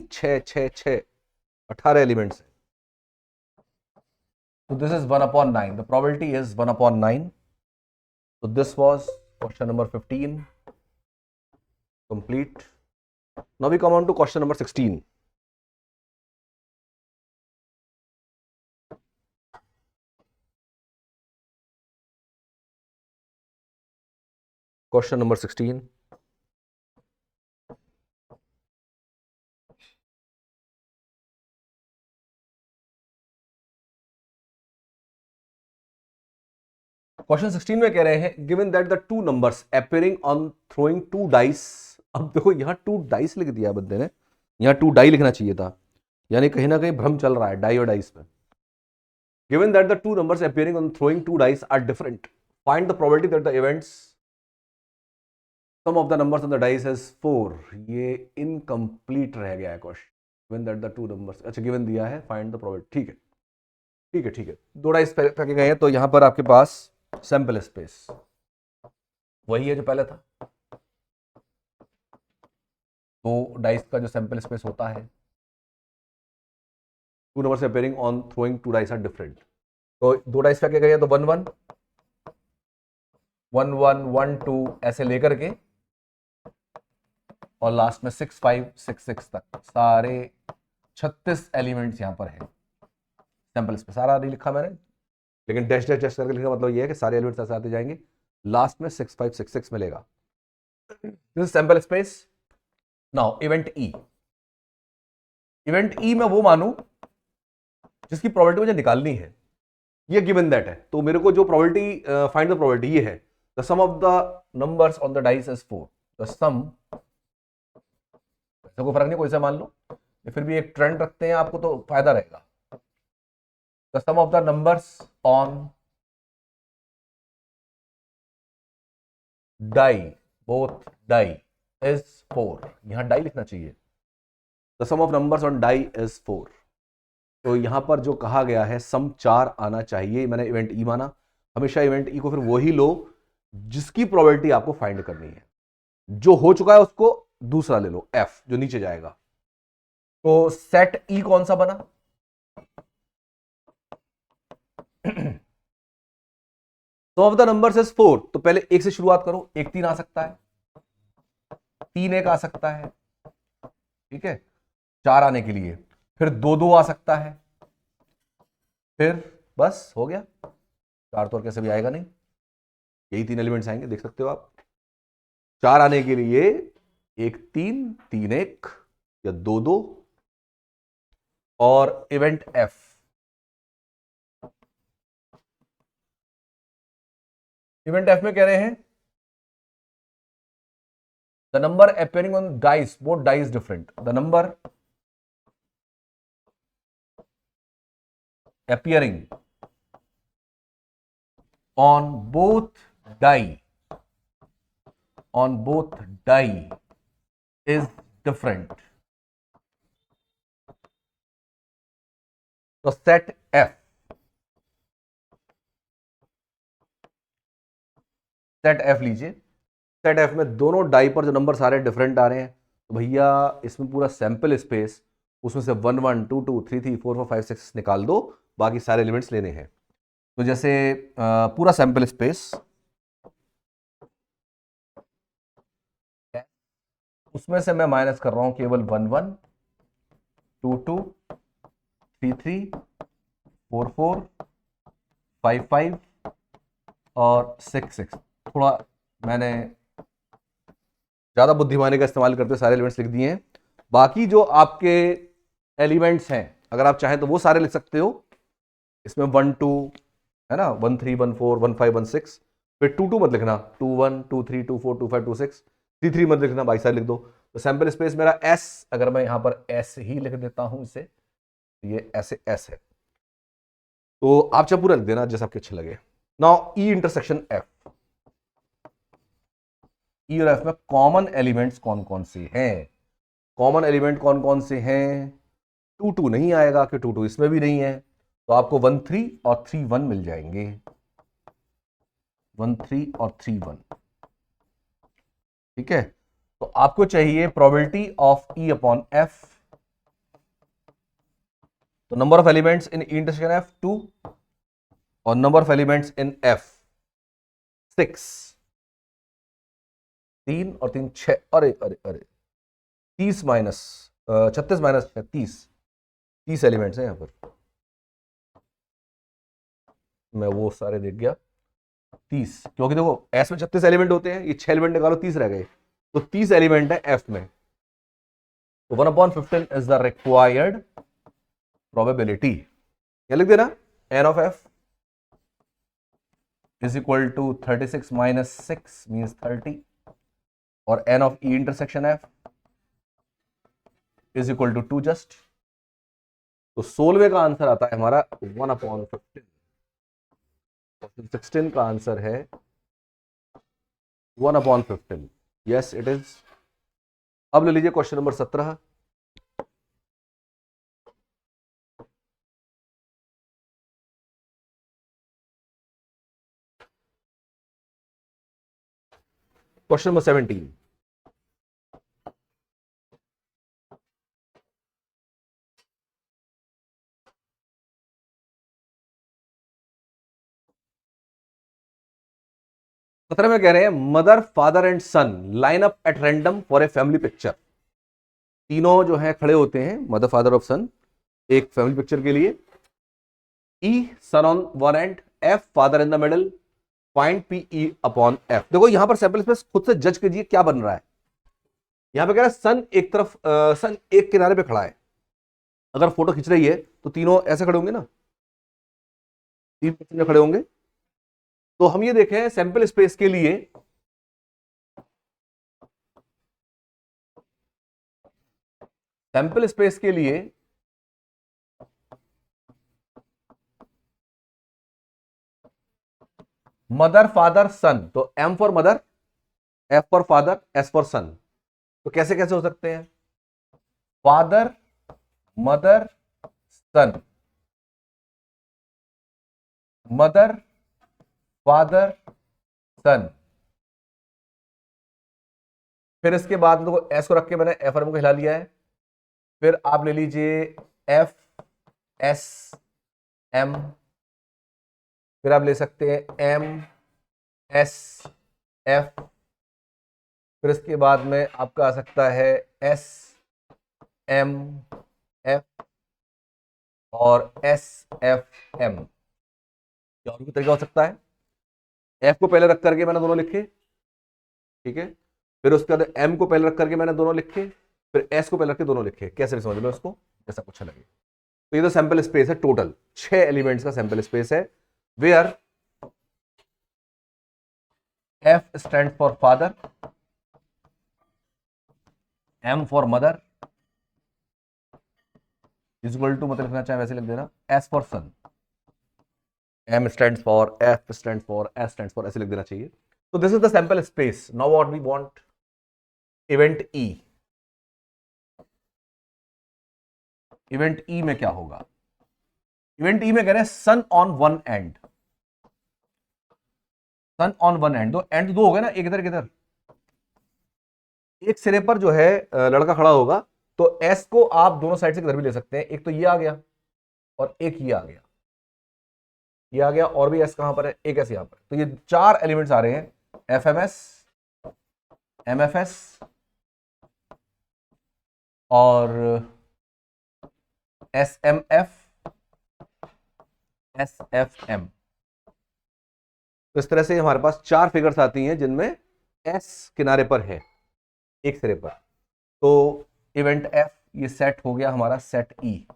Speaker 1: 18 elements है। So this is 1 upon 9. The probability is 1 upon 9. So this was question number 15 complete. Now we come on to question number 16. Question number 16. Question 16 में कह रहे हैं given that the two numbers appearing on throwing two dice. अब देखो यहां to dice लिख दिया बंदे ने, यहां टू डाई लिखना चाहिए था, यानी कहीं ना कहीं भ्रम चल रहा है डाई और डाइस में। Given that the two numbers appearing on throwing two dice are different, find the probability that the events sum of the numbers on the dice is 4। ये इनकम्प्लीट रह गया है question. Given that the two numbers, अच्छा given दिया है, find the probability. ठीक है ठीक है ठीक है, दो डाइस फेंके गए हैं, तो यहां पर आपके पास सैंपल स्पेस वही है जो पहले था। दो डाइस का जो सैंपल स्पेस होता है, two numbers appearing on throwing two dice are different. तो दो डाइस फेंके गए हैं तो 1 1 1 1 1 2 ऐसे लेकर के और लास्ट में 6 5 6 6 तक सारे 36 एलिमेंट्स यहां पर है। सैंपल स्पेस सारा नहीं लिखा मैंने, लेकिन डैश डैश डैश करके लिखा, मतलब ये है कि सारे एलिमेंट्स ऐसे आते जाएंगे, लास्ट में 6 5 6 6 मिलेगा। This is sample space. Now event E, event E में वो मानूं जिसकी प्रोबेबिलिटी मुझे निकालनी है, ये गिवन दैट है, तो मेरे को जो प्रोबेबिलिटी फाइंड द प्रोबेबिलिटी ये है, the sum of the numbers on the dice is 4। The sum, ऐसा कोई फर्क नहीं कोई सा मान लो, फिर भी एक ट्रेंड रखते हैं आपको तो फायदा रहेगा। The sum of the numbers on die, both die is 4। यहां डाई लिखना चाहिए। The sum of numbers on die is 4। तो यहां पर जो कहा गया है सम 4 आना चाहिए, मैंने इवेंट ई माना। हमेशा इवेंट ई को फिर वही लो जिसकी प्रोबेबिलिटी आपको फाइंड करनी है, जो हो चुका है उसको दूसरा ले लो, एफ जो नीचे जाएगा। तो सेट ई कौन सा बना? सम ऑफ द नंबर्स इज 4, तो पहले एक से शुरुआत करो। 1 3 आ सकता है, 3 1 आ सकता है, ठीक है 4 आने के लिए, फिर 2 2 आ सकता है, फिर बस हो गया। 4 तो और कैसे भी आएगा नहीं, यही 3 एलिमेंट्स आएंगे, देख सकते हो आप। 4 आने के लिए 1 3 3 1 या 2 2 और इवेंट एफ। इवेंट एफ में कह रहे हैं the number appearing on dice, both dice different, the number appearing on both die is different. तो set F, सेट F लीजिए। सेट F में दोनों डाई पर जो नंबर सारे डिफरेंट आ रहे हैं, तो भैया इसमें पूरा सैंपल स्पेस, उसमें से 1 1 2 2 3 3 4 4 5 6 निकाल दो, बाकी सारे एलिमेंट्स लेने हैं। तो जैसे पूरा सैंपल स्पेस, उसमें से मैं माइनस कर रहा हूं केवल 1 1 2 2 3 3 4 4 5 5 और 6 6। थोड़ा मैंने ज्यादा बुद्धिमानी का इस्तेमाल करते हुए सारे एलिमेंट्स लिख दिए हैं। बाकी जो आपके एलिमेंट्स हैं, अगर आप चाहें तो वो सारे लिख सकते हो। इसमें 1 2 है ना, 1 3 1 4 1 5 1 6, फिर 2 2 मत लिखना, 2 1 2 3 2 4 2 5 2 6, 3 3 मत लिखना, बाकी सारे लिख दो। तो सैंपल स्पेस मेरा एस, अगर मैं यहां पर एस ही लिख देता हूं इसे, ये ऐसे एस है, तो आप चाहे पूरा लिख देना जैसा आपको अच्छा लगे। नाउ ई इंटरसेक्शन एफ, ई और एफ में कॉमन एलिमेंट्स कौन कौन से हैं? कॉमन एलिमेंट कौन कौन से हैं? 2 2 नहीं आएगा कि 2 2 इसमें भी नहीं है, तो आपको 1 3 और 3 1 मिल जाएंगे, 1 3 और 3 1, ठीक है। तो आपको चाहिए probability of E upon F. तो number of elements in E intersection F 2 और number of elements in F 6, 3 और 3 6, अरे अरे अरे 30 माइनस 36 माइनस 30 एलिमेंट्स हैं यहां पर, मैं वो सारे देख गया 30, क्योंकि देखो एस में 36 एलिमेंट होते हैं, ये 6 एलिमेंट निकालो 30 रह गए, तो 30 एलिमेंट है एफ में। तो 1/15 इज द रिक्वायर्ड प्रोबेबिलिटी, क्या लिख देना, N of F is equal to 36 minus 6 means 30 और n of E intersection F is equal to 2 just. तो 16वें का आंसर आता है हमारा 1/15। 16 का आंसर है 1/15। Yes it is. अब ले लीजिए क्वेश्चन नंबर 17। Question number 17। सत्रह में कह रहे हैं mother father and son line up at random for a family picture. तीनों जो है खड़े होते हैं, मदर फादर ऑफ सन, एक फैमिली पिक्चर के लिए। E son on one end, F father in the middle, find PE upon F। देखो यहां पर सैंपल स्पेस खुद से जज कीजिए क्या बन रहा है। यहां पे कह रहा है सन एक तरफ, सन एक किनारे पे खड़ा है। अगर फोटो खींच रही है तो तीनों ऐसे खड़े होंगे ना, तीन पैसेंजर खड़े होंगे। तो हम ये देखें सैंपल स्पेस के लिए मदर फादर सन, तो M for mother, F for father, S for son. तो कैसे कैसे हो सकते हैं? Father mother son, mother father son. फिर इसके बाद देखो एस को रख के मैंने एफ को हिला लिया है। फिर आप ले लीजिए एफ एस एम, फिर आप ले सकते हैं एम एस एफ, फिर इसके बाद में आपका आ सकता है एस एम एफ और एस एफ एम। और भी तरीका हो सकता है। एफ को पहले रख करके मैंने दोनों लिखे, ठीक है, फिर उसके बाद एम को पहले रख करके मैंने दोनों लिखे, फिर एस को पहले रख के दोनों लिखे। कैसे भी समझ लो इसको, जैसा कुछ लगे। तो ये तो सैंपल स्पेस है, टोटल 6 एलिमेंट्स का सैंपल स्पेस है। Where F stand for father, M for mother equal to, मतलब लिखना चाहे वैसे लिख देना, S for son, M stand for, F stand for, S stand for, ऐसे लिख देना चाहिए। तो this is the sample space. Now what we want, event E. Event E में क्या होगा? इवेंट ई में कह रहे हैं सन on one end, son on one end. दो एंड दो हो गए ना, एक इधर एक इधर। एक सिरे पर जो है लड़का खड़ा होगा, तो एस को आप दोनों साइड से किधर भी ले सकते हैं। एक तो ये आ गया और एक ये आ गया, ये आ गया, और भी एस कहां पर है, एक एस यहां पर। तो ये 4 एलिमेंट्स आ रहे हैं, F M S, M F S और S M F, S F M. तो इस तरह से हमारे पास 4 फिगर्स आती हैं जिनमें एस किनारे पर है, एक सिरे पर। तो इवेंट एफ ये सेट हो गया हमारा, सेट ई।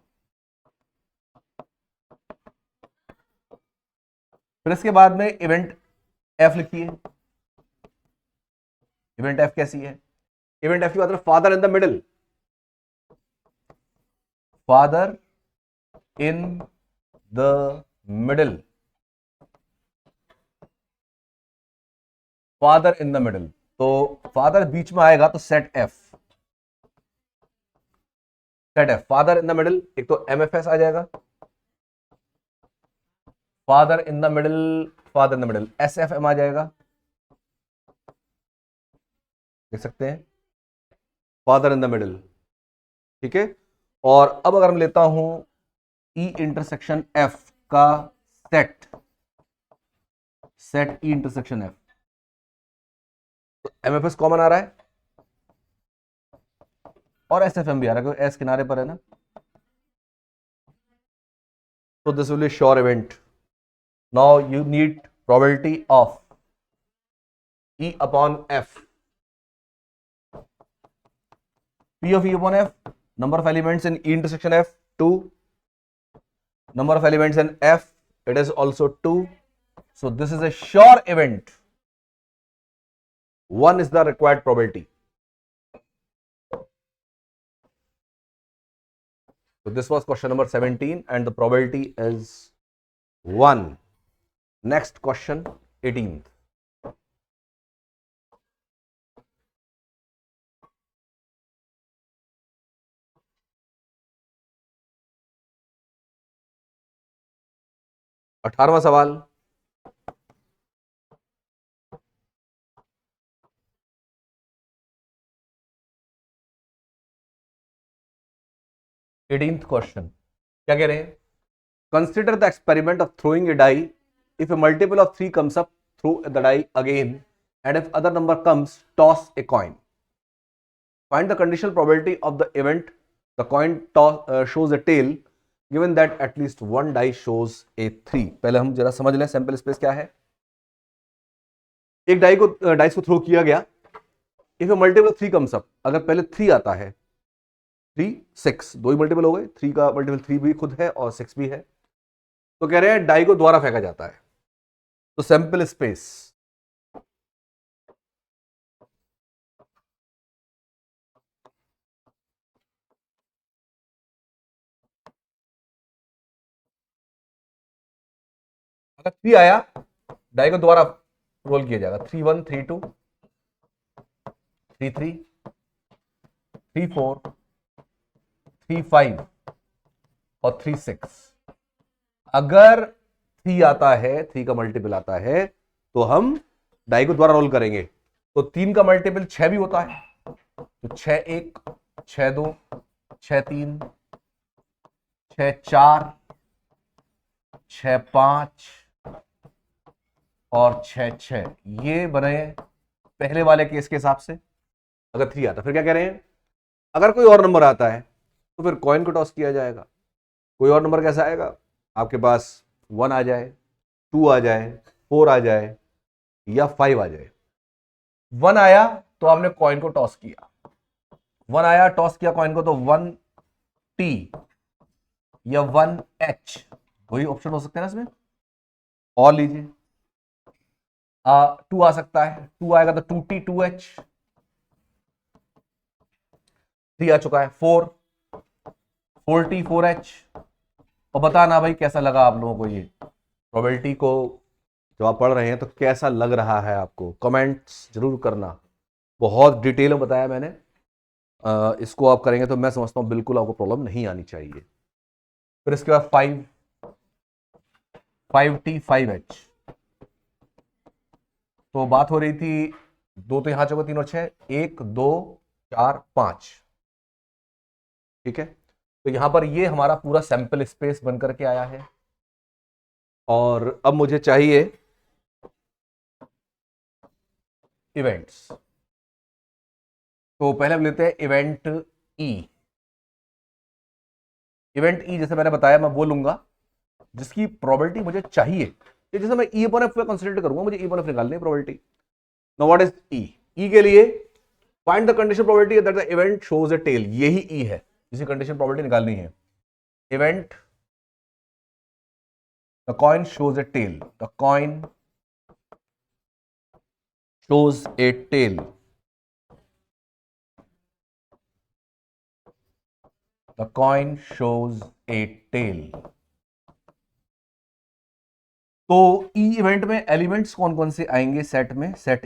Speaker 1: फिर इसके बाद में इवेंट एफ लिखिए। इवेंट एफ कैसी है? इवेंट एफ की बात है father in the middle, father in the middle, father in the middle. तो फादर बीच में आएगा तो set F, set F father in the middle. एक तो एम एफ एस आ जाएगा, father in the middle, father in the middle, S F M आ जाएगा, देख सकते हैं, फादर इन द मिडिल, ठीक है। और अब अगर मैं लेता हूं ई इंटरसेक्शन एफ का set, set E intersection F, तो एम एफ एस कॉमन आ रहा है और एस एफ एम भी आ रहा है क्योंकि एस किनारे पर है ना। तो this will be sure event. Now you need probability of E upon F, P of E upon F, number of elements in E intersection F 2, number of elements in F it is also 2, So this is a sure event. 1 is the required probability. So this was question number 17 and the probability is 1. Next question, 18th. अठारहवां सवाल, eighteenth question क्या कह रहे हैं? Consider the experiment of throwing a die if a multiple of 3 comes up, throw the die again and if other number comes, toss a coin. Find the conditional probability of the event the coin shows a tail given that at least one die shows a 3. पहले हम जरा समझ लें sample space क्या है. एक dice को throw किया गया. If a multiple 3 comes up, अगर पहले 3 आता है, 3 6 दो ही मल्टीपल हो गए, 3 का मल्टीपल 3 भी खुद है और 6 भी है, तो कह रहे हैं डाई को दोबारा फेंका जाता है. तो सैंपल स्पेस अगर 3 आया, डाई को दोबारा रोल किया जाएगा. 3 1 3 2 3 3 3 4 3 5 और 3 6. अगर 3 आता है, 3 का मल्टीपल आता है, तो हम डाई को दोबारा रोल करेंगे. तो 3 का मल्टीपल 6 भी होता है, तो 6 1 6 2 6 3 6 4 6 5 और 6 6. ये बने पहले वाले केस के हिसाब से. अगर 3 आता, फिर क्या कह रहे हैं? अगर कोई और नंबर आता है तो फिर कॉइन को टॉस किया जाएगा. कोई और नंबर कैसा आएगा? आपके पास 1 आ जाए, 2 आ जाए, 4 आ जाए या 5 आ जाए. 1 आया तो आपने कॉइन को टॉस किया. 1 आया, टॉस किया कॉइन को, तो 1T या 1H, वही ऑप्शन हो सकते हैं ना इसमें. और लीजिए 2 आ सकता है, 2 आएगा तो 2T 2H. 3 आ चुका है, 4T 4H. और बताना भाई कैसा लगा आप लोगों को ये प्रोबेबिलिटी को जब आप पढ़ रहे हैं, तो कैसा लग रहा है आपको? कमेंट्स जरूर करना. बहुत डिटेल में बताया मैंने. इसको आप करेंगे तो मैं समझता हूं बिल्कुल आपको प्रॉब्लम नहीं आनी चाहिए. फिर इसके बाद 5T 5H. तो बात हो रही थी 2 तो यहां चौके 3 और 6, 1 2 4 5. ठीक है, तो यहां पर ये हमारा पूरा सैंपल स्पेस बन करके आया है. और अब मुझे चाहिए इवेंट्स. तो पहले हम लेते हैं इवेंट ई. इवेंट ई जैसे मैंने बताया, मैं बोलूंगा जिसकी प्रोबेबिलिटी मुझे चाहिए. जैसे मैं ई अपॉन एफ कंसीडर करूंगा, मुझे ई अपॉन एफ निकालनी है probability. Now what is E? E के लिए find the condition probability that the event shows a tail. यही ई है जिसकी कंडीशन प्रोबेबिलिटी निकालनी है. Event the coin shows a tail. The coin shows a tail. The coin shows a tail. तो ई event में elements कौन कौन से आएंगे सेट में? सेट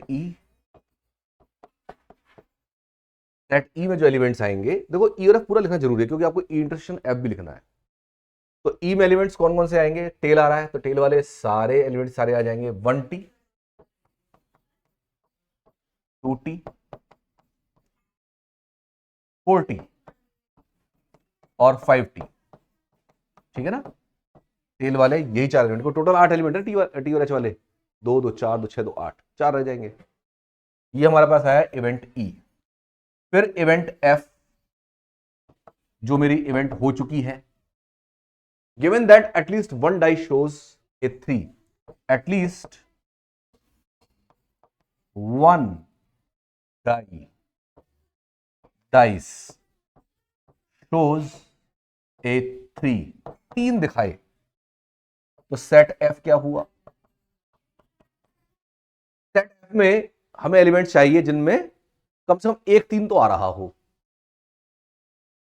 Speaker 1: ई में जो एलिमेंट्स आएंगे, देखो ई और एफ पूरा लिखना जरूरी है क्योंकि आपको ई इंटरसेक्शन एफ भी लिखना है. तो ई में एलिमेंट्स कौन कौन से आएंगे? टेल आ रहा है तो टेल वाले सारे एलिमेंट्स सारे आ जाएंगे. 1T 2T 4T और 5T. ठीक है ना? टेल वाले यही 4 एलिमेंट को, टोटल 8 एलिमेंट है टी और एच वाले. 2 2 4 2 6 2 8, 4 रह जाएंगे. ये हमारे पास आया इवेंट ई. फिर इवेंट एफ जो मेरी इवेंट हो चुकी है. Given that at least 1 die shows a 3. At least 1 dice shows a 3. 3 दिखाए तो सेट एफ क्या हुआ? में हमें एलिमेंट चाहिए जिनमें कम से कम एक 3 तो आ रहा हो।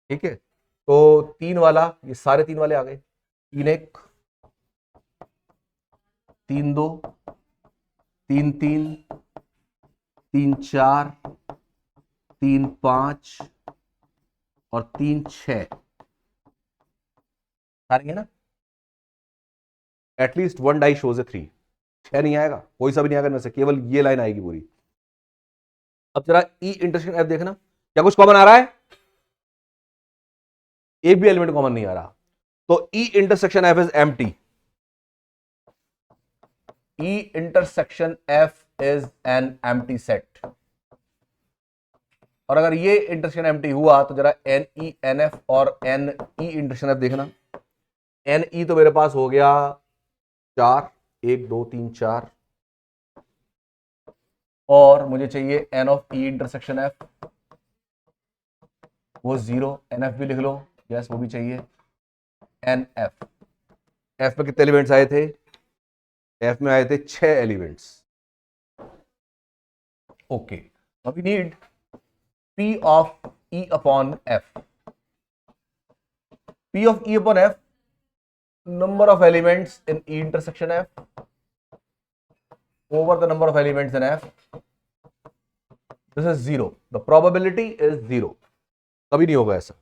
Speaker 1: ठीक है, तो 3 वाला, ये सारे 3 वाले आ गए, 3 1, 3 2, 3 3, 3 4, 3 5 और 3 6 सारे ना। At least one die shows a 3। 6 नहीं आएगा, कोई सा भी नहीं आएगा इनमें से, केवल ये लाइन आएगी पूरी। अब जरा ई इंटरसेक्शन एफ देखना, क्या कुछ कॉमन आ रहा है? एक भी एलिमेंट कॉमन नहीं आ रहा। तो ई intersection F is empty. E intersection F is an empty set. और अगर ये इंटरसेक्शन एम्प्टी हुआ तो जरा एन ई एन एफ और एन ई इंटरसेक्शन एफ देखना। एन ई तो मेरे पास हो गया 4, 1 2 3 4, और मुझे चाहिए n of E intersection F, वो 0। एन एफ भी लिख लो, यस वो भी चाहिए। एन एफ, एफ में कितने एलिमेंट्स आए थे? एफ में आए थे 6 elements. Okay, now we need P of E upon F. P of E upon F, number of elements in E intersection F over the number of elements in F. This is 0. The probability is 0. कभी नहीं होगा ऐसा।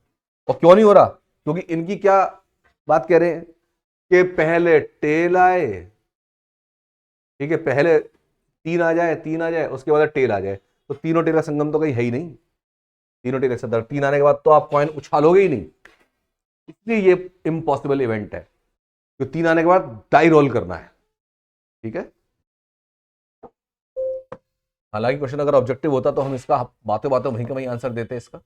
Speaker 1: और क्यों नहीं हो रहा? क्योंकि इनकी क्या बात कह रहे हैं कि पहले टेल आए, ठीक है, पहले 3 आ जाए, 3 आ जाए, उसके बाद टेल आ जाए, तो तीनों टेल का संगम तो कहीं है ही नहीं। तीनों टेल एक साथ 3 आने के बाद तो आप कॉइन उछालोगे ही नहीं, इसलिए ये इम्पॉसिबल इवेंट है। तो 3 आने के बाद डाई रोल करना है। ठीक है, हालांकि क्वेश्चन अगर ऑब्जेक्टिव होता तो हम इसका बातें बातें वहीं का वहीं आंसर देते इसका।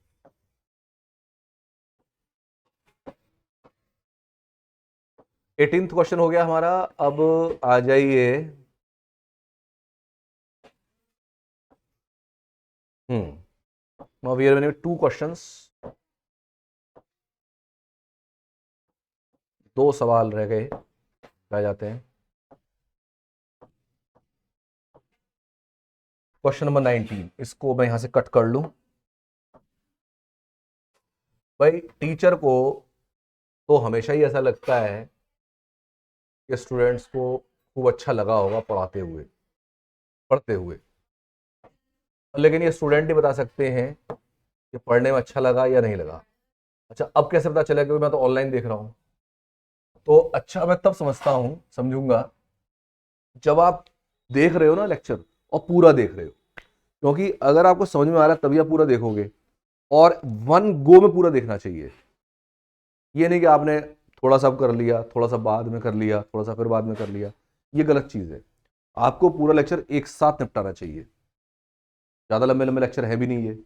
Speaker 1: एटीन्थ क्वेश्चन हो गया हमारा। अब आ जाइए now we are with 2 questions. 2 सवाल रह गए, रह जाते हैं। क्वेश्चन नंबर 19, इसको मैं यहां से कट कर लूं। भाई टीचर को तो हमेशा ही ऐसा लगता है कि स्टूडेंट्स को खूब अच्छा लगा होगा पढ़ाते हुए, पढ़ते हुए, लेकिन ये स्टूडेंट ही बता सकते हैं कि पढ़ने में अच्छा लगा या नहीं लगा। अच्छा, अब कैसे पता चला? क्योंकि मैं तो ऑनलाइन देख रहा हूं। तो अच्छा, मैं तब समझता हूं, समझूंगा जब आप देख रहे हो ना लेक्चर, और पूरा देख रहे हो। क्योंकि अगर आपको समझ में आ रहा है तभी आप पूरा देखोगे, और वन गो में पूरा देखना चाहिए। ये नहीं कि आपने थोड़ा सा कर लिया, थोड़ा सा बाद में कर लिया, थोड़ा सा फिर बाद में कर लिया, ये गलत चीज है। आपको पूरा लेक्चर एक साथ निपटाना चाहिए। ज्यादा लंबे लंबे लेक्चर है भी नहीं ये,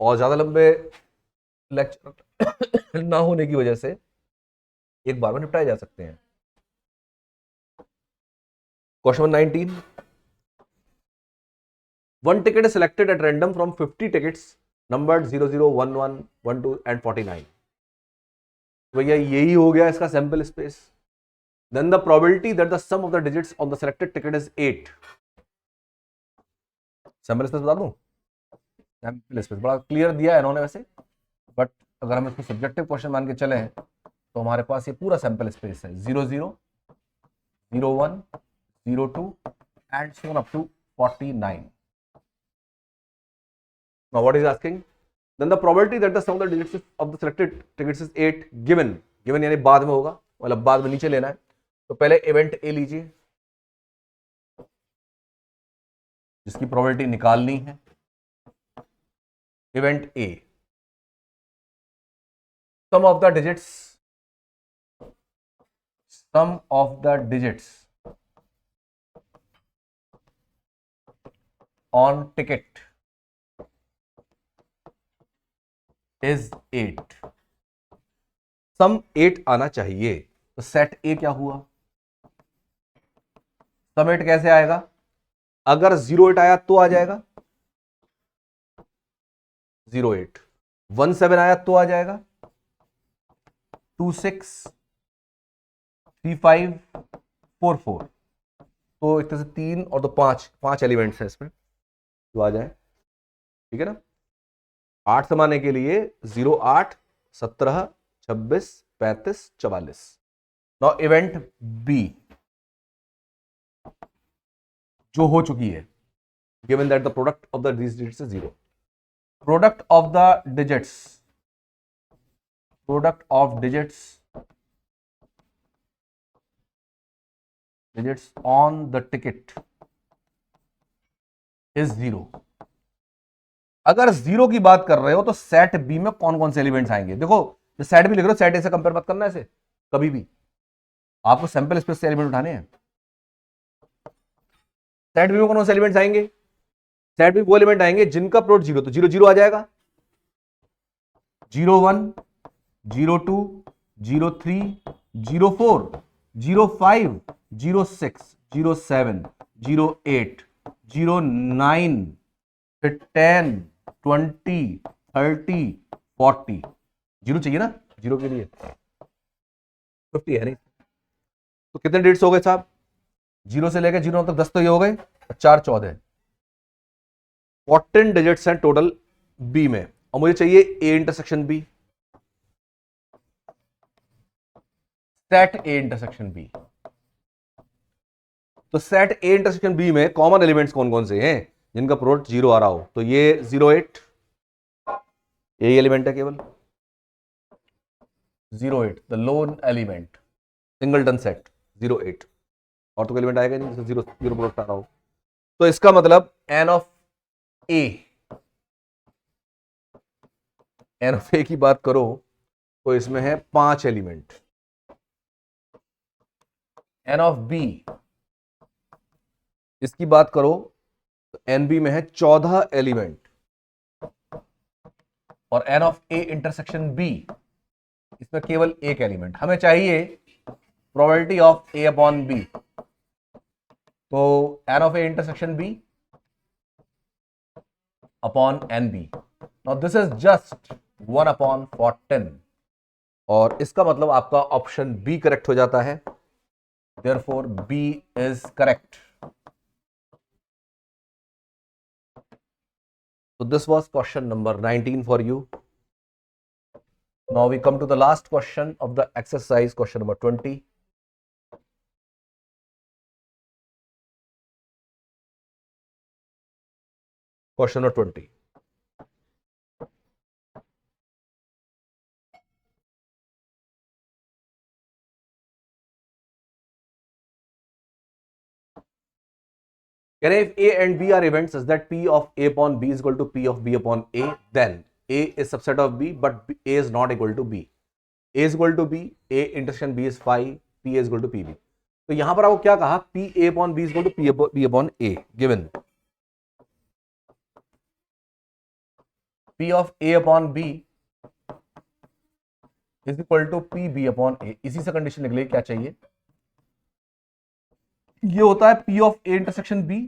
Speaker 1: और ज्यादा लंबे लेक्चर ना होने की वजह से एक बार में निपटाए जा सकते हैं। Question 19, one ticket is selected at random from 50 tickets numbered 00, 11, 12 and 49। भैया यही हो गया इसका sample space. Then the probability that the sum of the digits on the selected ticket is 8। Sample space बता दूं? सैंपल स्पेस बड़ा clear दिया है इन्होंने वैसे, बट अगर हम इसको सब्जेक्टिव क्वेश्चन मान के चले तो हमारे पास ये पूरा सैंपल स्पेस है 00, 01, 02 and so on up to 49। Now what is asking? Then the probability that the sum of the digits of the selected tickets is 8 given यानी बाद में होगा, मतलब बाद में नीचे लेना है। तो पहले इवेंट ए लीजिए जिसकी प्रोबेबिलिटी निकालनी है। Event A, sum of the digits on ticket is 8। Sum 8 आना चाहिए, तो सेट ए क्या हुआ? सम 8 कैसे आएगा? अगर 08 आया तो आ जाएगा 08, 17 आया तो आ जाएगा 26, 35, 44। तो एक तरह से 3 और 2 5 एलिमेंट्स हैं इसमें जो आ जाए, ठीक है ना। 8 समाने के लिए 0 8 17 26 35 44। नाउ इवेंट बी जो हो चुकी है, given that the product of the these digits is 0, product of the digits, product of digits on the ticket is 0। अगर 0 की बात कर रहे हो तो सेट बी में कौन कौन से एलिमेंट्स आएंगे? देखो सेट बी लिख रहे हो, सेट ए से कंपेयर मत करना ऐसे कभी भी, आपको सैंपल स्पेस से एलिमेंट उठाने हैं। सेट बी में कौन से एलिमेंट्स आएंगे? सेट बी वो एलिमेंट आएंगे जिनका प्रोडक्ट 0, तो 0 0 आ जाएगा, 0 1 0 2 0 3 0 4 0 5 0 6 0 7 0 8 0 9 फिर 10 20 30 40। 0 चाहिए ना 0 के लिए, 50 है नहीं, तो कितने डिजिट्स हो गए साहब? 0 से लेकर 0 तक 10 तो ये हो गए, 4 14, 14 डिजिट्स हैं टोटल बी में, और मुझे चाहिए A intersection B, set A intersection B. तो सेट ए इंटरसेक्शन बी में कॉमन एलिमेंट्स कौन कौन से हैं जिनका प्रोडक्ट 0 आ रहा हो? तो ये 0 8 यही एलिमेंट है केवल, 0 8 the loan element, singleton set 0 8, और तो कोई एलिमेंट आएगा नहीं जिससे 0 0 प्रोडक्ट आ रहा हो। तो इसका मतलब एन ऑफ ए की बात करो तो इसमें है 5 एलिमेंट। एन ऑफ बी इसकी बात करो तो एन बी में है 14 एलिमेंट, और n of A intersection B इसमें केवल एक एलिमेंट। हमें चाहिए probability of A upon B, तो n of A intersection B upon N B. Now this is just 1 upon 14, और इसका मतलब आपका ऑप्शन बी करेक्ट हो जाता है, therefore B is correct. So this was question number 19 for you. Now we come to the last question of the exercise, question number 20. Question number 20. If A and B are events such that P of A upon B is equal to P of B upon A, then A is subset of B, but A is not equal to B. A is equal to B, A intersection B is phi, P is equal to PB. तो यहां पर आपको क्या कहा? P A upon B is equal to P upon A, given P of A upon B is equal to P B upon A. इसी से condition निकले, क्या चाहिए? ये होता है P of A intersection B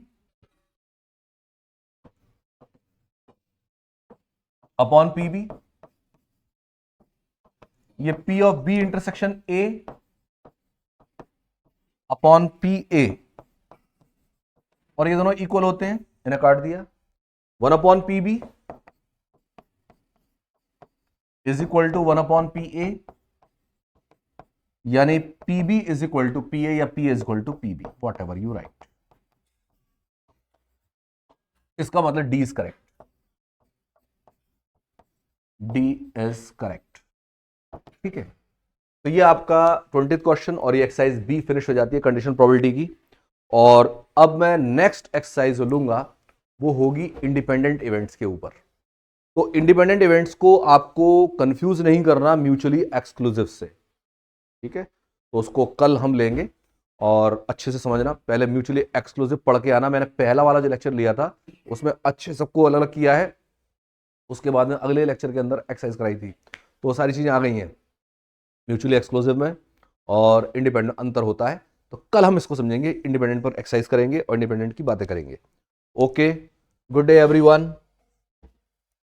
Speaker 1: upon PB, ये P of B intersection A upon PA, और ये दोनों इक्वल होते हैं, इन्हें काट दिया। 1 upon PB is equal to 1 upon PA, यानी PB is equal to PA या P is equal to PB, whatever you write. इसका मतलब D is correct, D is correct, ठीक है। तो ये आपका 20th क्वेश्चन और ये एक्सरसाइज बी फिनिश हो जाती है कंडीशन प्रोबेबिलिटी की। और अब मैं नेक्स्ट एक्सरसाइज जो लूंगा वो होगी इंडिपेंडेंट इवेंट्स के ऊपर। तो इंडिपेंडेंट इवेंट्स को आपको कंफ्यूज नहीं करना म्यूचुअली एक्सक्लूसिव से, ठीक है। तो उसको कल हम लेंगे और अच्छे से समझना। पहले म्यूचुअली एक्सक्लूसिव पढ़ के आना। मैंने पहला वाला जो लेक्चर लिया था उसमें अच्छे सबको अलग अलग किया है, उसके बाद में अगले लेक्चर के अंदर एक्सरसाइज कराई थी, तो वो सारी चीज़ें आ गई हैं म्यूचुअली एक्सक्लूसिव में और इंडिपेंडेंट अंतर होता है। तो कल हम इसको समझेंगे, इंडिपेंडेंट पर एक्सरसाइज करेंगे और इंडिपेंडेंट की बातें करेंगे। Okay, good day everyone.